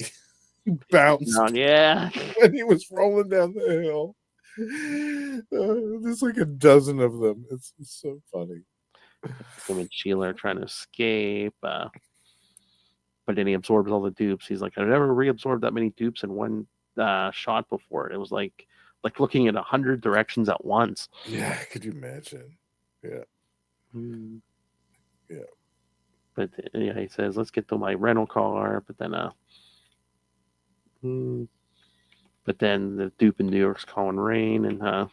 bounced. Yeah. When he was rolling down the hill. There's like a dozen of them. It's so funny. Him and Sheila are trying to escape, but then he absorbs all the dupes. He's like, I've never reabsorbed that many dupes in one shot before. It was like looking at 100 directions at once. Yeah, could you imagine? Yeah. Yeah. But yeah, he says, let's get to my rental car. But then the dupe in New York's calling rain, and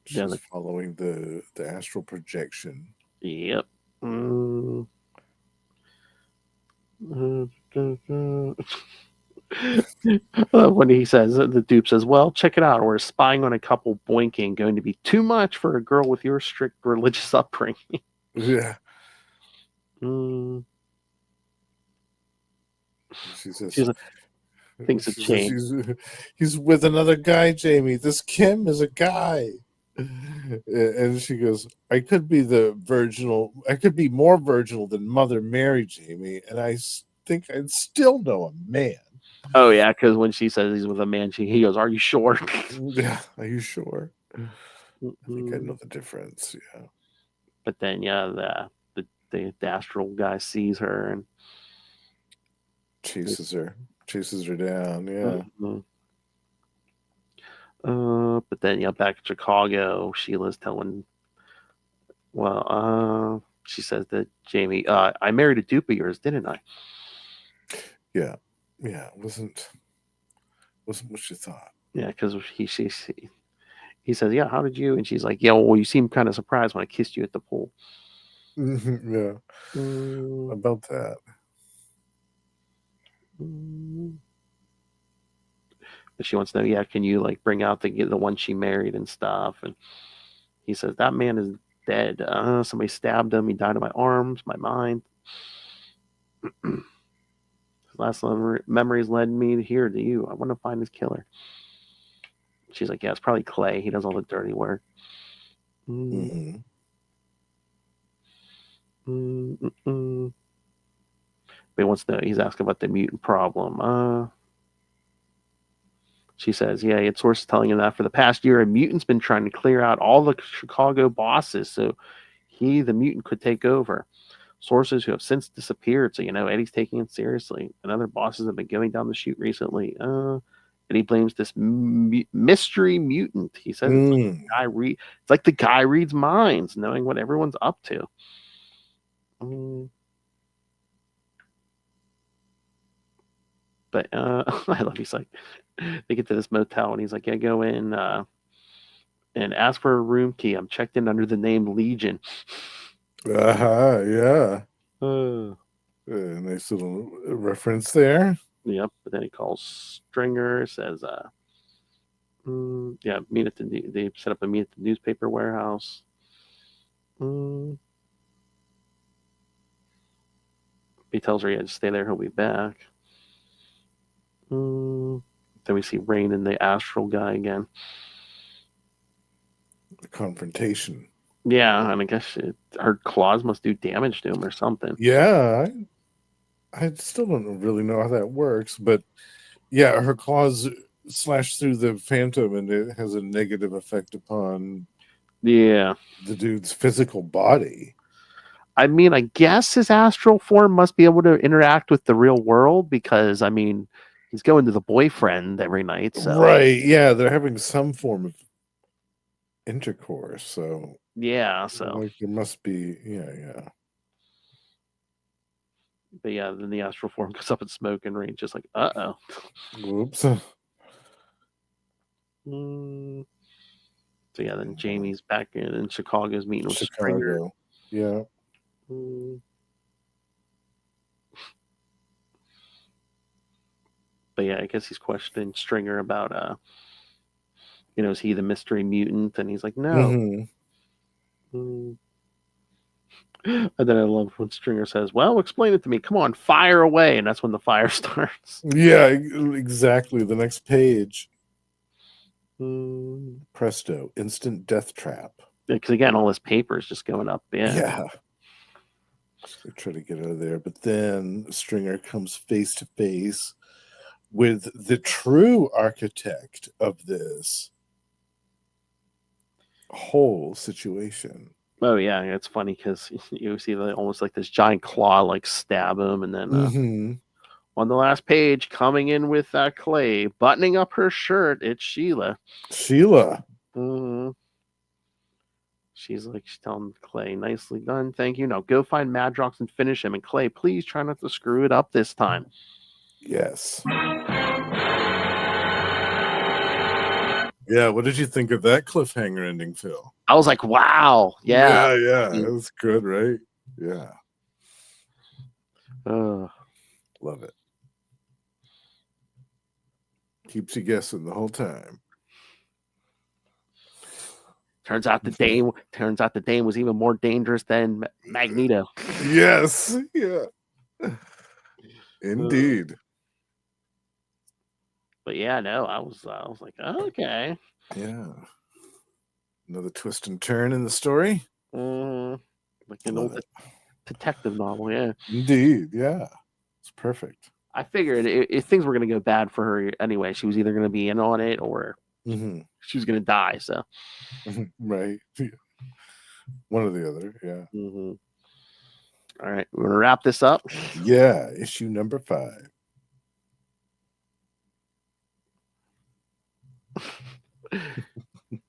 she's following the astral projection. Yep. When he says, the dupe says, well, check it out. We're spying on a couple boinking, going to be too much for a girl with your strict religious upbringing. Yeah. She says, things have changed. He's with another guy, Jamie. This Kim is a guy. And she goes, I could be more virginal than Mother Mary, Jamie, and I think I'd still know a man. Oh yeah, because when she says he's with a man, he goes, are you sure? Yeah, are you sure? I think I know the difference. Yeah. But then the astral guy sees her and chases her down. Yeah. But then back in Chicago, Sheila's telling, she says that Jamie, I married a dupe of yours, didn't I? Yeah. Wasn't what you thought. Yeah, because he says, yeah, how did you? And she's like, yeah, well, you seemed kind of surprised when I kissed you at the pool. Yeah, Mm, about that. mm. But she wants to know, yeah, can you like bring out the one she married and stuff? And he says that man is dead. Somebody stabbed him. He died in my arms, my mind. His last memories led me here to you. I want to find his killer. She's like, yeah, it's probably Clay. He does all the dirty work. Mm, Hmm. mm, mm, mm. But he wants to know, he's asking about the mutant problem. She says, yeah, it's sources telling him that for the past year, a mutant's been trying to clear out all the Chicago bosses so he, the mutant, could take over. Sources who have since disappeared, so Eddie's taking it seriously. And other bosses have been going down the chute recently. And he blames this mystery mutant. He says it's like Mm. it's like the guy reads minds, knowing what everyone's up to. But I love he's like they get to this motel and he's like, yeah, go in and ask for a room key. I'm checked in under the name Legion. Yeah. Uh, Nice little reference there. yep. But then he calls Stringer, says, yeah, meet at they set up a meet at the newspaper warehouse. He tells her, yeah, just stay there. He'll be back. Then we see Rain and the astral guy again. The confrontation. Yeah, and I guess her claws must do damage to him or something. Yeah, I still don't really know how that works, but yeah, her claws slash through the Phantom, and it has a negative effect upon Yeah. the dude's physical body. I mean, I guess his astral form must be able to interact with the real world because, I mean, he's going to the boyfriend every night. So, Right, yeah, they're having some form of intercourse, so yeah. So, like there must be, yeah. but yeah, then the astral form goes up in smoke and Rain's just like, uh-oh. Whoops. So yeah, then Jamie's back in Chicago's meeting with Stringer. Chicago. Yeah. But yeah, I guess he's questioning Stringer about is he the mystery mutant? And he's like, no. Mm-hmm. And then I love when Stringer says, well, explain it to me. Come on, fire away. And that's when the fire starts. Yeah, exactly. The next page. Presto, instant death trap. Because again, all this paper is just going up. Yeah. They try to get out of there, but then Stringer comes face to face with the true architect of this whole situation. Oh yeah, it's funny because you see almost like this giant claw like stab him, and then on the last page, coming in with Clay, buttoning up her shirt, it's Sheila. She's telling Clay, nicely done, thank you. Now go find Madrox and finish him. And Clay, please try not to screw it up this time. Yes. Yeah, what did you think of that cliffhanger ending, Phil? I was like, wow. Yeah. Yeah. It was good, right? Yeah. Love it. Keeps you guessing the whole time. Turns out the Dane was even more dangerous than Magneto. Yes. Yeah. Indeed. But yeah, no, I was like, oh, okay. Yeah. Another twist and turn in the story. Like an old detective novel, yeah. Indeed, yeah. It's perfect. I figured if things were going to go bad for her anyway, she was either going to be in on it or she was going to die. So, right. One or the other, yeah. All right, we're going to wrap this up. Yeah, issue number 5.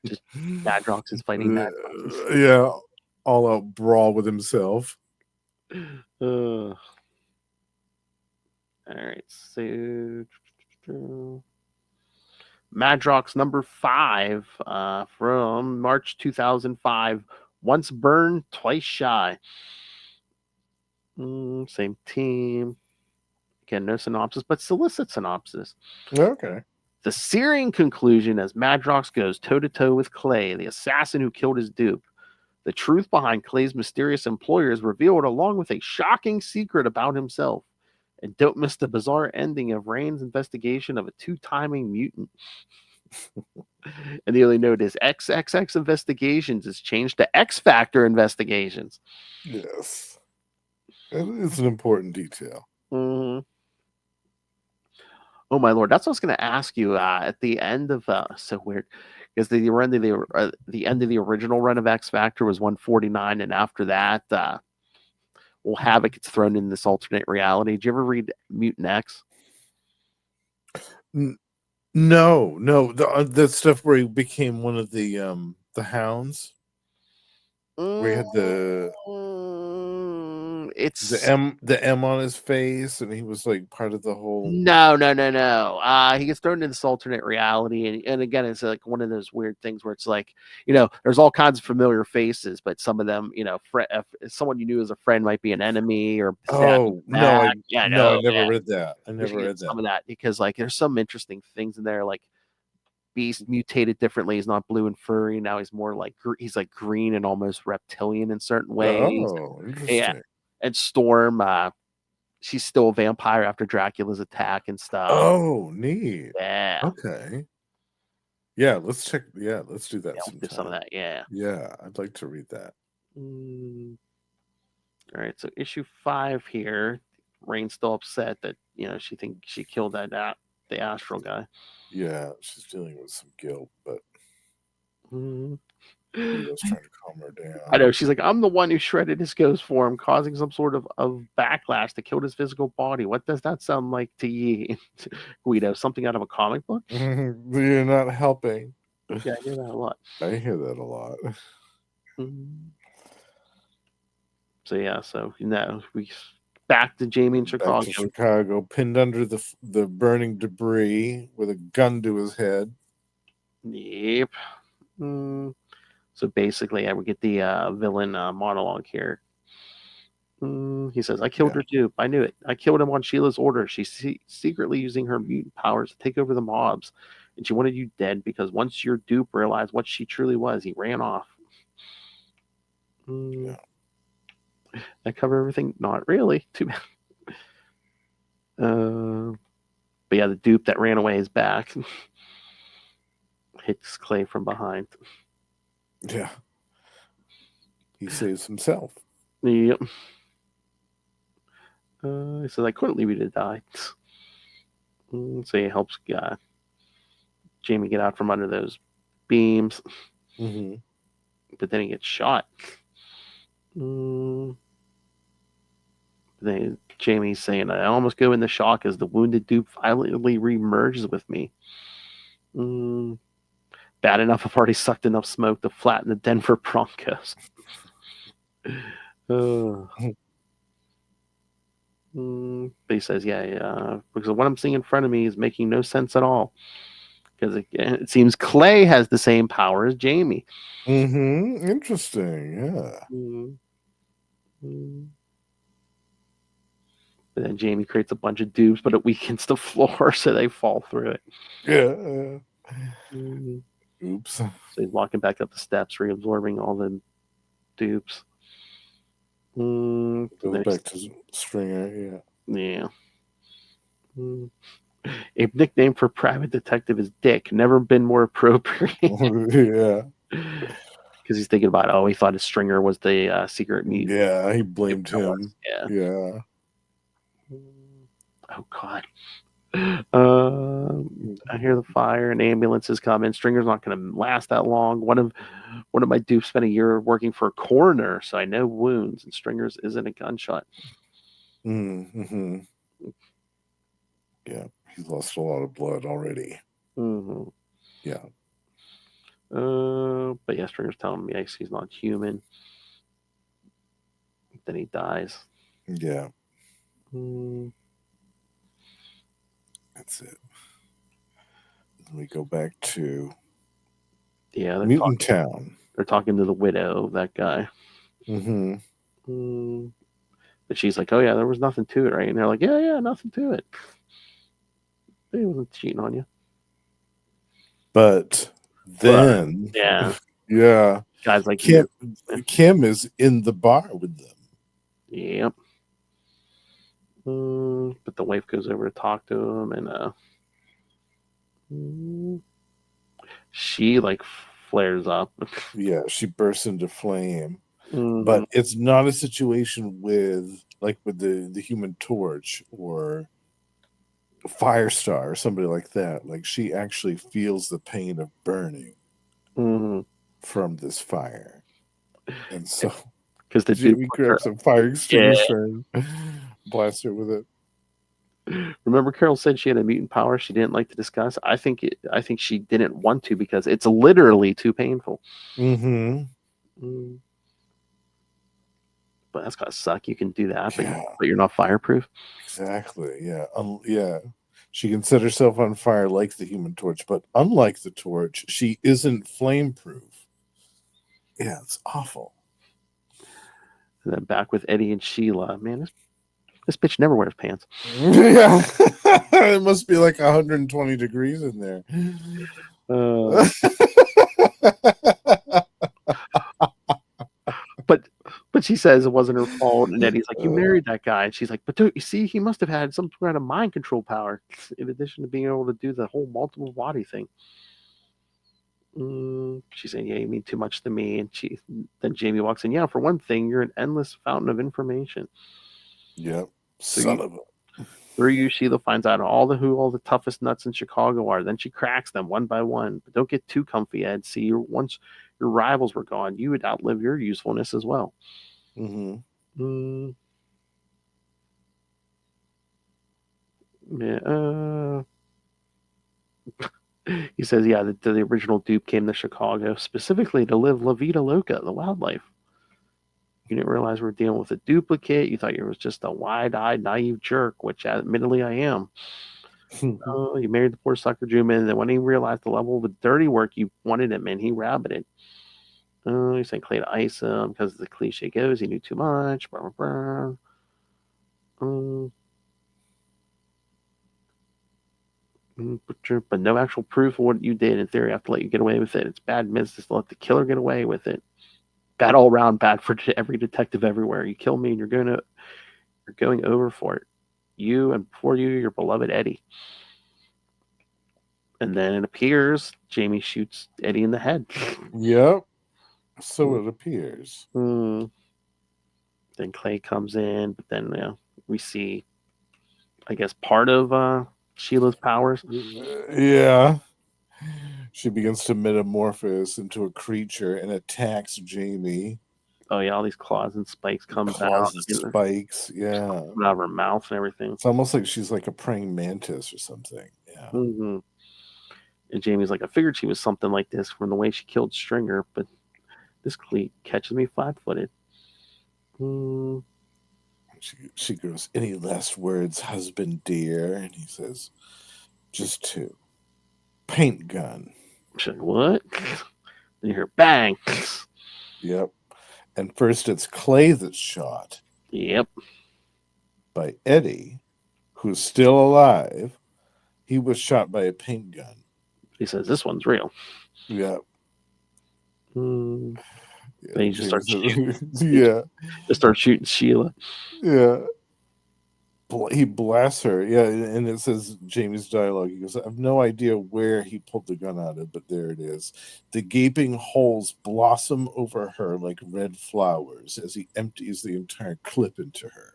Just Madrox is fighting Madrox. Yeah, all out brawl with himself. All right, so Madrox number 5 from March 2005. Once burned, twice shy. Same team. Again, no synopsis, but solicit synopsis. Okay. The searing conclusion as Madrox goes toe-to-toe with Clay, the assassin who killed his dupe. The truth behind Clay's mysterious employer is revealed along with a shocking secret about himself. And don't miss the bizarre ending of Rain's investigation of a two-timing mutant. And the only note is XXX Investigations is changed to X Factor Investigations. Yes. It's an important detail. Mm-hmm. Oh my lord, that's what I was going to ask you at the end of so weird because the end of the original run of X Factor was 149, and after that, well, Havoc gets thrown in this alternate reality. Did you ever read Mutant X? No, the stuff where he became one of the hounds. Where he had it's the M on his face, and he was like part of the whole. No. He gets thrown into this alternate reality, and again, it's like one of those weird things where it's like, there's all kinds of familiar faces, but some of them, if someone you knew as a friend might be an enemy or Oh no, I never yeah. read that. I never read some of that because like there's some interesting things in there, like Beast mutated differently. He's not blue and furry now. He's more like he's like green and almost reptilian in certain ways. Oh, interesting. Yeah, and Storm, she's still a vampire after Dracula's attack and stuff. Oh, neat. Yeah. Okay. Yeah, let's check. Yeah, let's do that sometime. Do some of that. Yeah. Yeah, I'd like to read that. All right, so issue 5 here. Rain's still upset that she thinks she killed the astral guy. Yeah, she's dealing with some guilt, but Guido's trying to calm her down. I know, she's like, I'm the one who shredded his ghost form, causing some sort of backlash to kill his physical body. What does that sound like to ye, Guido? Something out of a comic book? You're not helping. Yeah, I hear that a lot. I hear that a lot. So yeah, we back to Jamie in Chicago. Back to Chicago, pinned under the burning debris with a gun to his head. Yep. So basically, we get the villain monologue here. He says, I killed her dupe. I knew it. I killed him on Sheila's order. She's secretly using her mutant powers to take over the mobs. And she wanted you dead because once your dupe realized what she truly was, he ran off. Yeah. That cover everything? Not really. Too bad. But yeah, the dupe that ran away is back. Hits Clay from behind. Yeah. He saves himself. Yep. He says, I couldn't leave you to die. So he helps Jamie get out from under those beams. But then he gets shot. Then Jamie's saying, I almost go into shock as the wounded dupe violently remerges with me. Bad enough I've already sucked enough smoke to flatten the Denver Broncos. But he says, because what I'm seeing in front of me is making no sense at all. Because it seems Clay has the same power as Jamie. Interesting, yeah. But then Jamie creates a bunch of dupes, but it weakens the floor, so they fall through it. Yeah. Oops. So he's walking back up the steps, reabsorbing all the dupes. Goes back to Stringer, yeah. A nickname for private detective is Dick. Never been more appropriate. Yeah. Because he's thinking about, he thought his Stringer was the secret mutant. Yeah, he blamed him. Yeah. Oh, God. I hear the fire and ambulances coming. Stringer's not going to last that long. One of my dupes spent a year working for a coroner, so I know wounds, and Stringer's isn't a gunshot. Yeah, he's lost a lot of blood already. Yeah. But yeah, Stringer's telling me he's not human. Then he dies. Yeah. That's it. Then we go back to They're Mutant Town. They're talking to the widow of that guy. Mm-hmm. But she's like, oh, yeah, there was nothing to it, right? And they're like, yeah, nothing to it. He wasn't cheating on you. But then, yeah, Guy's like, Kim is in the bar with them. Yep. But the wife goes over to talk to him, and she like flares up. Yeah, she bursts into flame. But it's not a situation with the Human Torch or Firestar or somebody like that. Like, she actually feels the pain of burning from this fire. And so because the Jamie grabs a fire extinguisher and blasts her with it. Remember, Carol said she had a mutant power she didn't like to discuss. I think she didn't want to because it's literally too painful. But that's gotta suck. You can do that, but you're not fireproof. Exactly. Yeah. Yeah. She can set herself on fire like the Human Torch, but unlike the Torch, she isn't flame-proof. Yeah, it's awful. And then back with Eddie and Sheila. Man, this bitch never wears pants. Yeah. It must be like 120 degrees in there. But she says it wasn't her fault, and Eddie's like, you married that guy, and she's like, but don't you see, he must have had some kind of mind control power in addition to being able to do the whole multiple body thing. She's saying, yeah, you mean too much to me. And then Jamie walks in. Yeah, for one thing, you're an endless fountain of information. Yep. Son of a. Through you, Sheila finds out who all the toughest nuts in Chicago are. Then she cracks them one by one. But don't get too comfy, Ed. See, once your rivals were gone, you would outlive your usefulness as well. Yeah. He says, yeah, the original dupe came to Chicago specifically to live La Vida Loca, the wildlife. You didn't realize we were dealing with a duplicate. You thought you was just a wide-eyed, naive jerk, which admittedly I am. You married the poor sucker Juma, and then when he realized the level of the dirty work you wanted him in, he rabbited. He sent Clay to ice him because the cliche goes, he knew too much. Blah, blah, blah. But no actual proof of what you did. In theory, I have to let you get away with it. It's bad business to let the killer get away with it. Bad all around, bad for every detective everywhere. You kill me, and you're going over for it. You, and before you, your beloved Eddie. And then it appears Jamie shoots Eddie in the head. Yep. So it appears. Then Clay comes in, but then we see, I guess, part of Sheila's powers. Yeah. She begins to metamorphose into a creature and attacks Jamie. Oh yeah, all these claws and spikes come out. Claws and spikes, yeah. Out of her mouth and everything. It's almost like she's like a praying mantis or something. Yeah. And Jamie's like, I figured she was something like this from the way she killed Stringer, but this cleat catches me flat-footed. She goes, any last words, husband dear? And he says, just two. Paint gun. She's like, what? Then you hear bang. Yep. And first it's Clay that's shot. Yep. By Eddie, who's still alive. He was shot by a paint gun. He says, this one's real. Yep. Then he just starts shooting. Just starts shooting Sheila. Yeah. He blasts her. Yeah, and it says Jamie's dialogue. He goes, I have no idea where he pulled the gun out of, but there it is. The gaping holes blossom over her like red flowers as he empties the entire clip into her.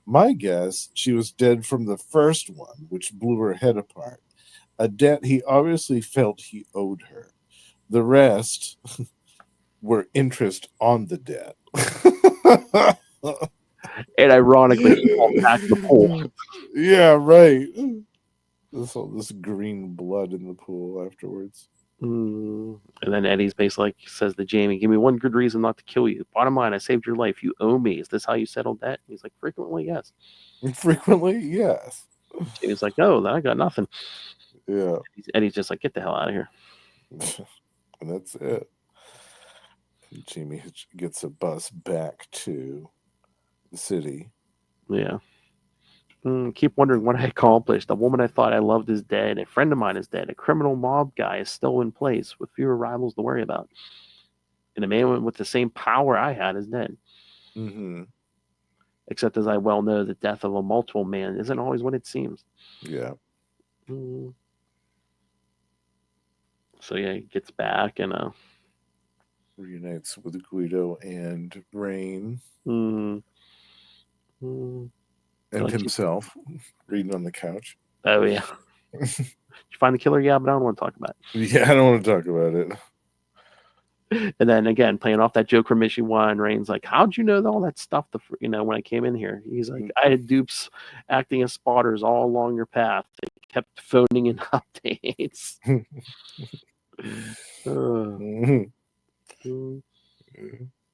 My guess, she was dead from the first one, which blew her head apart. A debt he obviously felt he owed her. The rest were interest on the debt. And ironically, he falls back in the pool. Yeah, right. This green blood in the pool afterwards. And then Eddie's basically like, says to Jamie, give me one good reason not to kill you. Bottom line, I saved your life. You owe me. Is this how you settled that? He's like, frequently, yes. Frequently, yes. Jamie's like, no, I got nothing. Yeah. Eddie's just like, get the hell out of here. And that's it. Jamie gets a bus back to the city. Yeah. Keep wondering what I accomplished. A woman I thought I loved is dead. A friend of mine is dead. A criminal mob guy is still in place with fewer rivals to worry about. And a man with the same power I had is dead. Mm-hmm. Except as I well know, the death of a multiple man isn't always what it seems. Yeah. Mm. So yeah, he gets back and Reunites with Guido and Rain mm, and like, himself reading on the couch. oh yeah. Did you find the killer? Yeah, but I don't want to talk about Yeah, I don't want to talk about it. it. And then again, playing off that joke from issue 1, Rain's like, "How'd you know all that stuff? When I came in here." He's like, "I had dupes acting as spotters all along your path. They kept phoning in updates." Mhm. Mm.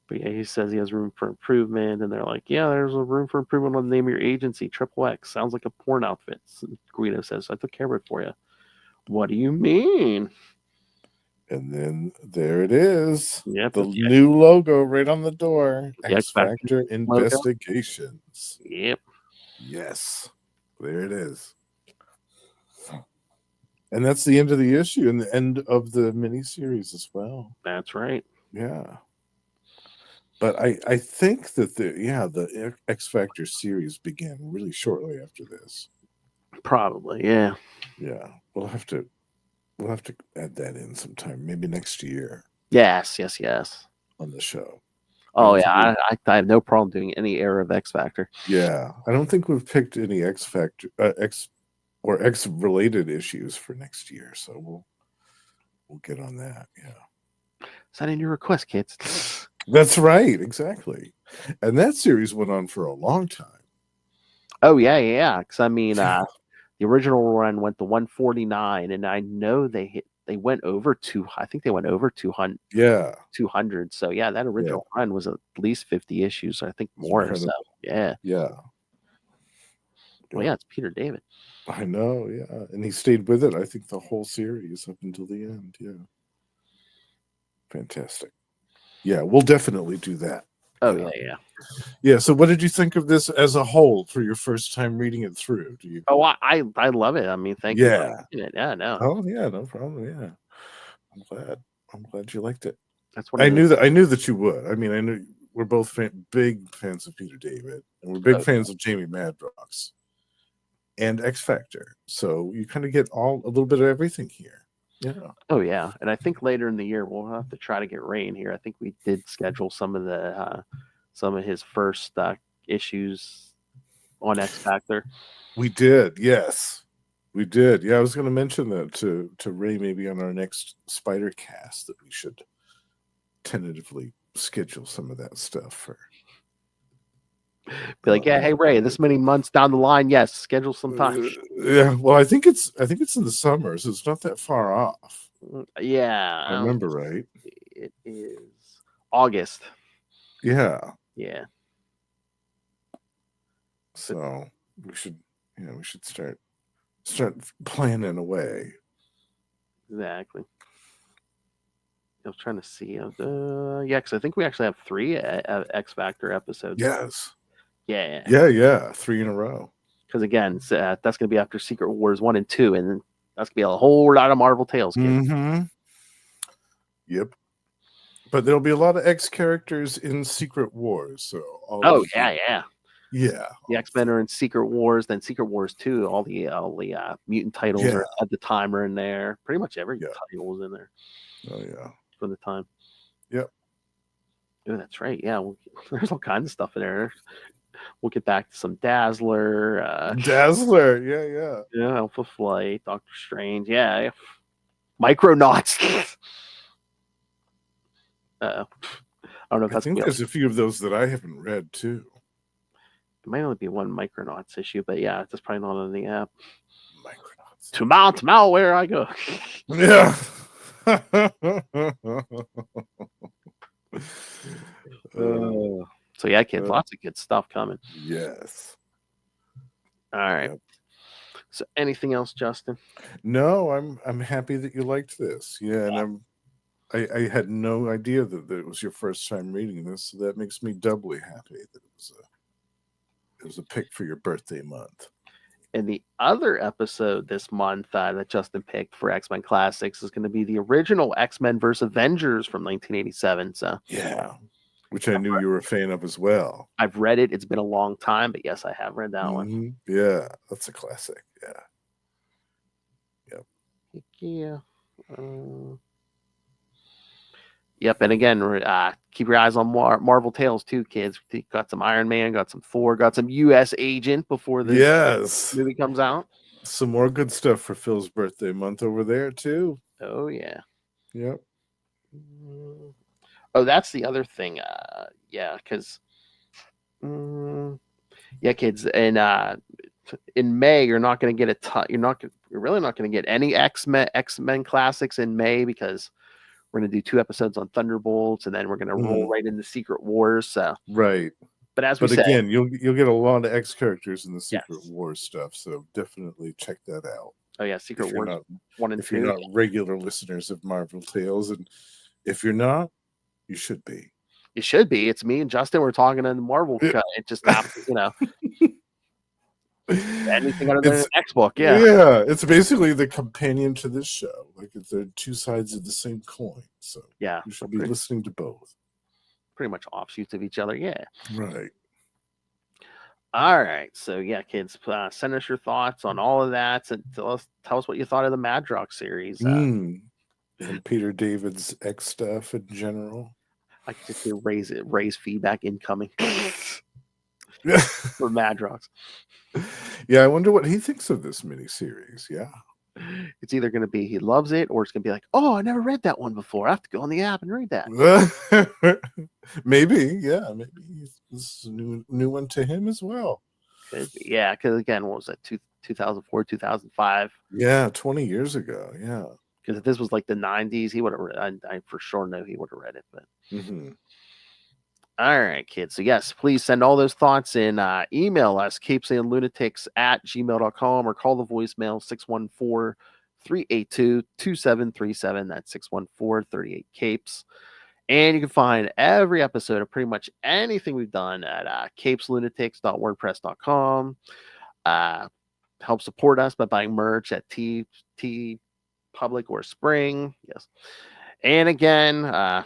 But yeah, he says he has room for improvement, and they're like, "Yeah, there's a room for improvement on the name of your agency, Triple X. Sounds like a porn outfit." Guido says, "I took care of it for you." What do you mean? And then there it is. Yep, The it's new logo right on the door. the X Factor logo. Investigations. Yep, Yes. There it is. And that's the end of the issue and the end of the miniseries as well. that's right. Yeah. But I think that the X Factor series began really shortly after this. Probably, yeah. Yeah. We'll have to add that in sometime, maybe next year Yes. on the show. Oh don't yeah, think I have no problem doing any era of X Factor. Yeah. I don't think we've picked any X Factor X or X related issues for next year, so we'll get on that. Yeah. Send in your request, kids. That's right, exactly. And that series went on for a long time. Oh yeah. Because I mean, Yeah. the original run went to 149, and I know they went over I think they went over 200. Yeah. 200. So yeah, that original run was at least 50 issues. I think It's more. So incredible. yeah. Yeah. Well, yeah, it's Peter David. I know, yeah. And he stayed with it, I think, the whole series up until the end. Yeah. Fantastic. Yeah, we'll definitely do that. Oh yeah. Yeah. So what did you think of this as a whole for your first time reading it through? Do you Oh, I love it. I mean, thank you for Yeah. making it. Yeah, no, Oh yeah, no problem. Yeah. I'm glad you liked it. that's one of the. I knew that you would. I mean, I knew we're both big fans of Peter David, and we're big fans of Jamie Madrox and X Factor. So you kind of get a little bit of everything here. Yeah. Oh yeah, and I think later in the year we'll have to try to get Rain here. I think we did schedule some of his first issues on X Factor. We did. Yes. We did. Yeah, I was going to mention that to Ray maybe on our next Spider Cast that we should tentatively schedule some of that stuff for. Be like, yeah, hey Ray, this many months down the line, yes, schedule some time. Yeah, well, I think it's in the summer, so it's not that far off. Yeah, I remember right. It is August. Yeah. Yeah. So we should start planning away. Exactly. I was trying to see. Yeah, because I think we actually have 3 X Factor episodes. Yes. Yeah. Yeah. 3 in a row. Because again, that's going to be after Secret Wars 1 and 2, and that's going to be a whole lot of Marvel Tales, kids. Mm-hmm. Yep. But there'll be a lot of X characters in Secret Wars. So Yeah. The X-Men are in Secret Wars, then Secret Wars 2. All the mutant titles are at the time are in there. Pretty much every title was in there. Oh yeah. For the time. Yep. Oh, that's right. Yeah, there's all kinds of stuff in there. We'll get back to some Dazzler. Dazzler, yeah. Alpha Flight, Doctor Strange. Yeah. Micronauts. I don't know if I that's. think there's a few of those that I haven't read too. It might only be one Micronauts issue, but yeah, that's probably not on the app. Micronauts. To where I go. Yeah. So yeah, kids, lots of good stuff coming. Yes. All right. Yep. So anything else, Justin? No, I'm happy that you liked this. Yeah, and I had no idea that it was your first time reading this, so that makes me doubly happy that it was a pick for your birthday month. And the other episode this month that Justin picked for X-Men Classics is going to be the original X-Men vs. Avengers from 1987. So yeah, which I knew you were a fan of as well. I've read it. It's been a long time, but yes, I have read that one. Yeah, that's a classic. Yeah. Yep. Yeah. Yep, and again, keep your eyes on Marvel Tales too, kids. Got some Iron Man, got some Thor, got some U.S. Agent before the movie comes out. Some more good stuff for Phil's birthday month over there too. Oh yeah. Yep. Oh, that's the other thing. Because kids, and in May you're not going to get a ton. You're really not going to get any X-Men Classics in May because we're going to do 2 episodes on Thunderbolts, and then we're going to roll right into Secret Wars. So right. But as we said, again, you'll get a lot of X characters in the Secret Wars stuff. So definitely check that out. Oh yeah, Secret Wars 1 and 2. If you're not regular listeners of Marvel Tales, and if you're not, you should be. You should be. It's me and Justin. We're talking in the Marvel cut. It just happens, anything other than an X book. Yeah, it's basically the companion to this show. Like they're 2 sides of the same coin. So yeah, you should be listening to both. Pretty much offshoots of each other. Yeah. Right. All right. So yeah, kids, send us your thoughts on all of that. And tell us what you thought of the Madrox series. And Peter David's X stuff in general. I could just hear raise feedback incoming Yeah. for Madrox. Yeah, I wonder what he thinks of this miniseries. Yeah. It's either going to be he loves it, or it's going to be like, oh, I never read that one before. I have to go on the app and read that. Maybe, yeah. Maybe this is a new one to him as well. Yeah, because again, what was that, 2004, 2005? Yeah, 20 years ago, yeah. Because if this was like the 90s, he would have read. I for sure know he would have read it. But All right, kids. So yes, please send all those thoughts in. Email us, CapesandLunatics@gmail.com, or call the voicemail 614-382-2737. That's 614-38-CAPES. And you can find every episode of pretty much anything we've done at CapesLunatics.wordpress.com. Help support us by buying merch at T Public or Spring. Yes. And again,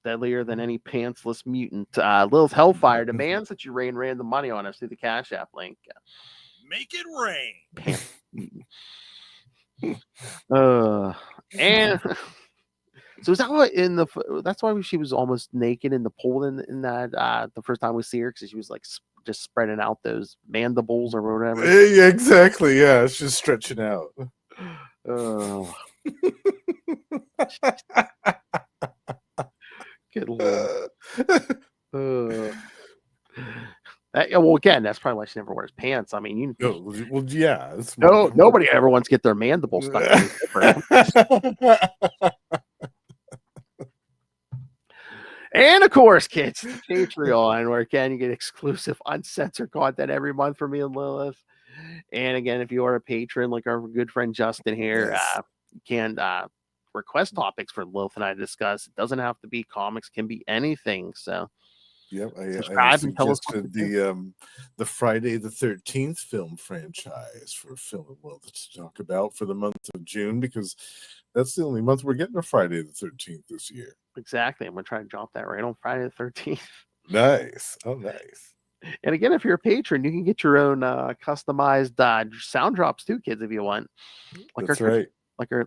deadlier than any pantsless mutant, Lilith Hellfire demands that you rain random money on us through the Cash App link. Make it rain. And so is that what that's why she was almost naked in the pool in that the first time we see her, because she was like just spreading out those mandibles or whatever. Yeah, exactly. Yeah, it's just stretching out. Oh. Good Lord. Well, again, that's probably why she never wears pants. I mean, well, yeah. Nobody ever wants to get their mandible stuck in the And of course, kids, Patreon, where again you get exclusive uncensored content every month from me and Lilith. And again, if you are a patron, like our good friend Justin here, you can request topics for Lilith and I to discuss. It doesn't have to be comics, can be anything. So yep, subscribe I and tell us the Friday the 13th film franchise for Phil and Lilith to talk about for the month of June, because that's the only month we're getting a Friday the 13th this year. Exactly. I'm gonna try to drop that right on Friday the 13th. Nice. Oh, nice. And again, if you're a patron, you can get your own customized sound drops too, kids, if you want. That's right.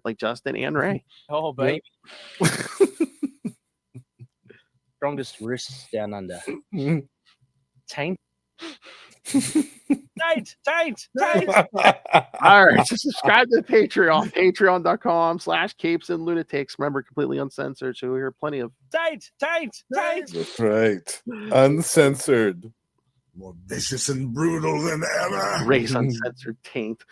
Like Justin and Ray. Oh, baby. Strongest wrists down under. Taint. Tight. All right, so subscribe to the Patreon, patreon.com/CapesandLunatics. Remember, completely uncensored, so we hear plenty of tight. That's right. Uncensored. More vicious and brutal than ever. Ray's uncensored taint.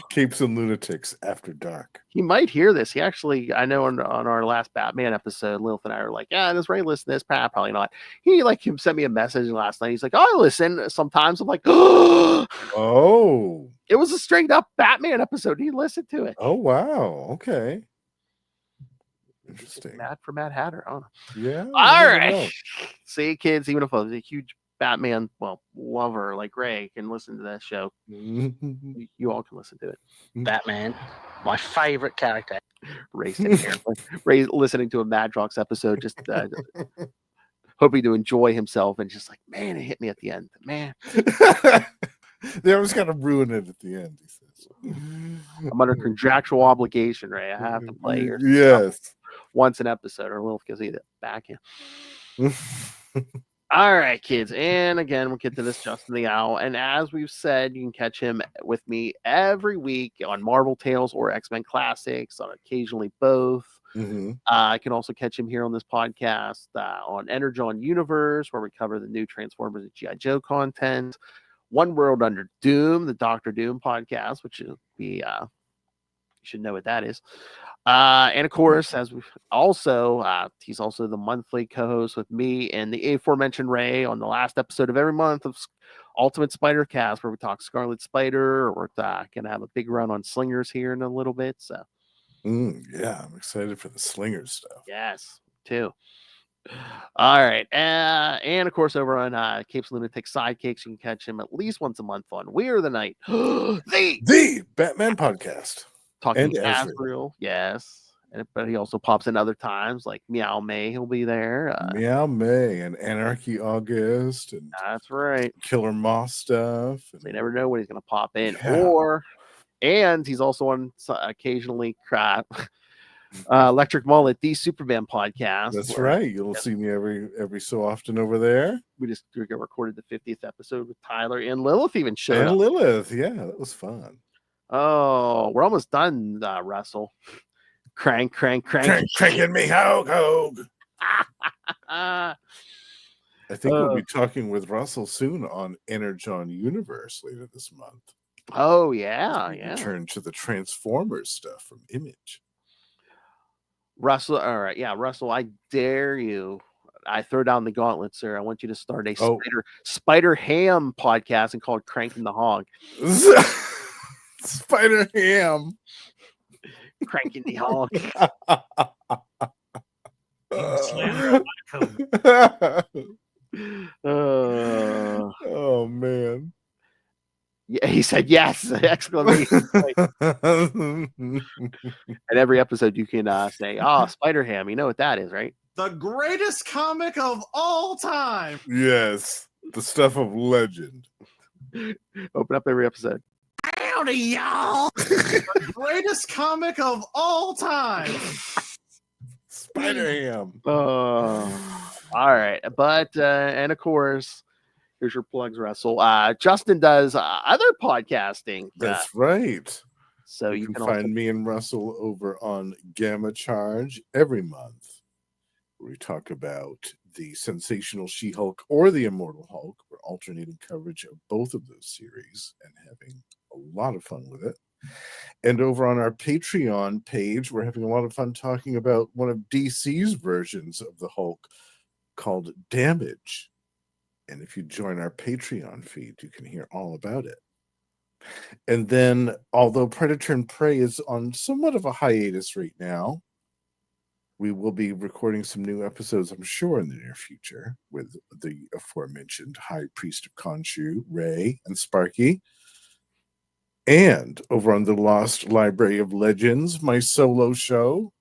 Capes and Lunatics After Dark. He might hear this. He actually, I know on our last Batman episode, Lilith and I were like, yeah, does Ray listen to this? Probably not. He sent me a message last night. He's like, oh, I listen sometimes. I'm like, oh, it was a straight up Batman episode. He listened to it. Oh, wow. Okay. Interesting. Mad for Mad Hatter. I don't know. Yeah. All right. See, kids, even if I was a huge Batman, lover like Ray can listen to that show. You all can listen to it. Batman, my favorite character. Ray sitting here, Ray listening to a Madrox episode, just hoping to enjoy himself, and just like, man, it hit me at the end, man. They always got to ruin it at the end. He says, I'm under contractual obligation, Ray. I have to play your yes once an episode, or Lilith gives me the back end. All right, kids. And again, we'll get to this Justin the Owl. And as we've said, you can catch him with me every week on Marvel Tales or X-Men Classics, on occasionally both. I can also catch him here on this podcast on Energon Universe, where we cover the new Transformers and G.I. Joe content. One World Under Doom, the Dr. Doom podcast, which will be, you should know what that is. And of course, as we also, he's also the monthly co-host with me and the aforementioned Ray on the last episode of every month of Ultimate Spider Cast, where we talk Scarlet Spider. We're gonna have a big run on Slingers here in a little bit. So, yeah, I'm excited for the Slingers stuff. Yes, too. All right, and of course, over on Capes and Lunatics Sidekicks, you can catch him at least once a month on We Are the Night, the Batman podcast. Talking Azrael, yes. But he also pops in other times, like Meow May. He'll be there. Meow May and Anarchy August, and that's right. Killer Moss stuff. So you never know when he's going to pop in, and he's also on occasionally Electric Mullet, the Superman podcast. That's right. You'll see me every so often over there. We just recorded the 50th episode with Tyler, and Lilith even showed up. Lilith, yeah, that was fun. Oh, we're almost done, Russell. Cranking me, Hogue. I think we'll be talking with Russell soon on Energon Universe later this month. Oh, yeah. Return to the Transformers stuff from Image. Russell, all right. Yeah, Russell, I dare you. I throw down the gauntlet, sir. I want you to start a Spider Ham podcast and call it Cranking the Hog. Spider Ham. Cranking the Hog. Oh, man. Yeah, he said yes! Exclamation point. And every episode you can say, Spider Ham. You know what that is, right? The greatest comic of all time. Yes. The stuff of legend. Open up every episode. Howdy, y'all. The greatest comic of all time. Spider Ham. All right. But, and of course, here's your plugs, Russell. Justin does other podcasting. That's right. So you can find me and Russell over on Gamma Charge every month. We talk about the Sensational She-Hulk or the Immortal Hulk. We're alternating coverage of both of those series and having a lot of fun with it. And over on our Patreon page, we're having a lot of fun talking about one of DC's versions of the Hulk called Damage. And if you join our Patreon feed, you can hear all about it. And then, although Predator and Prey is on somewhat of a hiatus right now, we will be recording some new episodes, I'm sure, in the near future with the aforementioned High Priest of Khonshu, Ray, and Sparky. And over on the Lost Library of Legends, my solo show,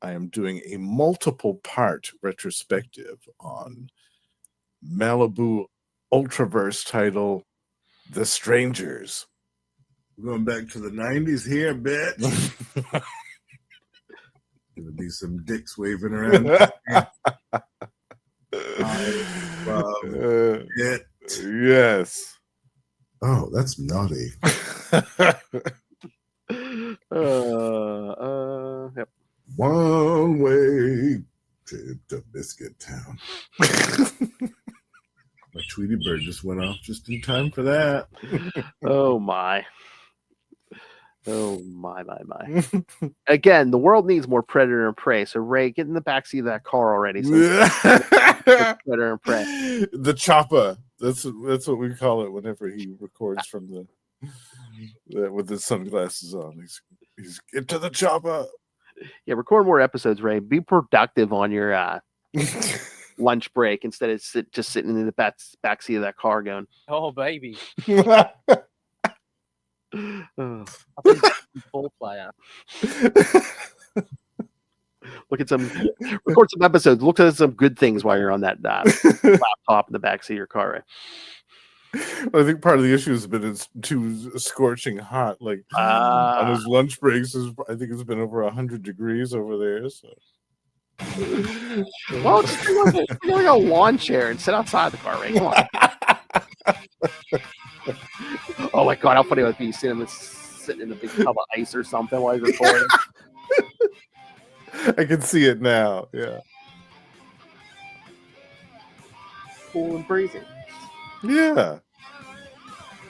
I am doing a multiple-part retrospective on Malibu Ultraverse title, The Strangers. We're going back to the 90s here, bitch. Gonna be some dicks waving around. Yes. Oh, that's naughty. Yep. One way trip to Biscuit Town. My Tweety Bird just went off just in time for that. Oh my. Oh my. Again, the world needs more predator and prey. So Ray, get in the backseat of that car already. So predator and prey. The chopper. That's what we call it whenever he records from the with his sunglasses on. He's get to the chopper. Yeah, record more episodes, Ray. Be productive on your lunch break instead of just sitting in the backseat of that car going, Oh, baby. oh. I think ball player. Record some episodes. Look at some good things while you're on that laptop in the backseat of your car, Ray. I think part of the issue has been it's too scorching hot. Like on his lunch breaks, I think it's been over 100 degrees over there. So. Well, just take like a lawn chair and sit outside the car, Ray. Come on. Oh my God, how funny would it be? You see him sitting in a big tub of ice or something while he's recording. I can see it now. Yeah. Cool and breezy. Yeah.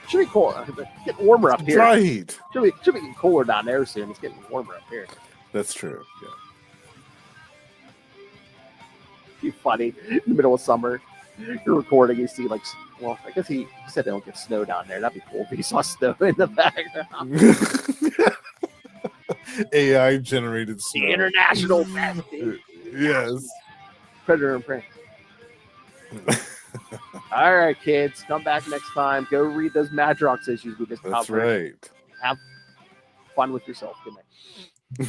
Should be cool. Getting warmer up here. Dry heat. Should be getting cooler down there soon. It's getting warmer up here. That's true. Yeah. Be funny in the middle of summer. You're recording, you see well, I guess he said they don't get snow down there. That'd be cool if you saw snow in the background. AI generated snow. The international best. Yes. Predator and prey. All right, kids, come back next time. Go read those Madrox issues we just covered. That's right. Have fun with yourself. Good night.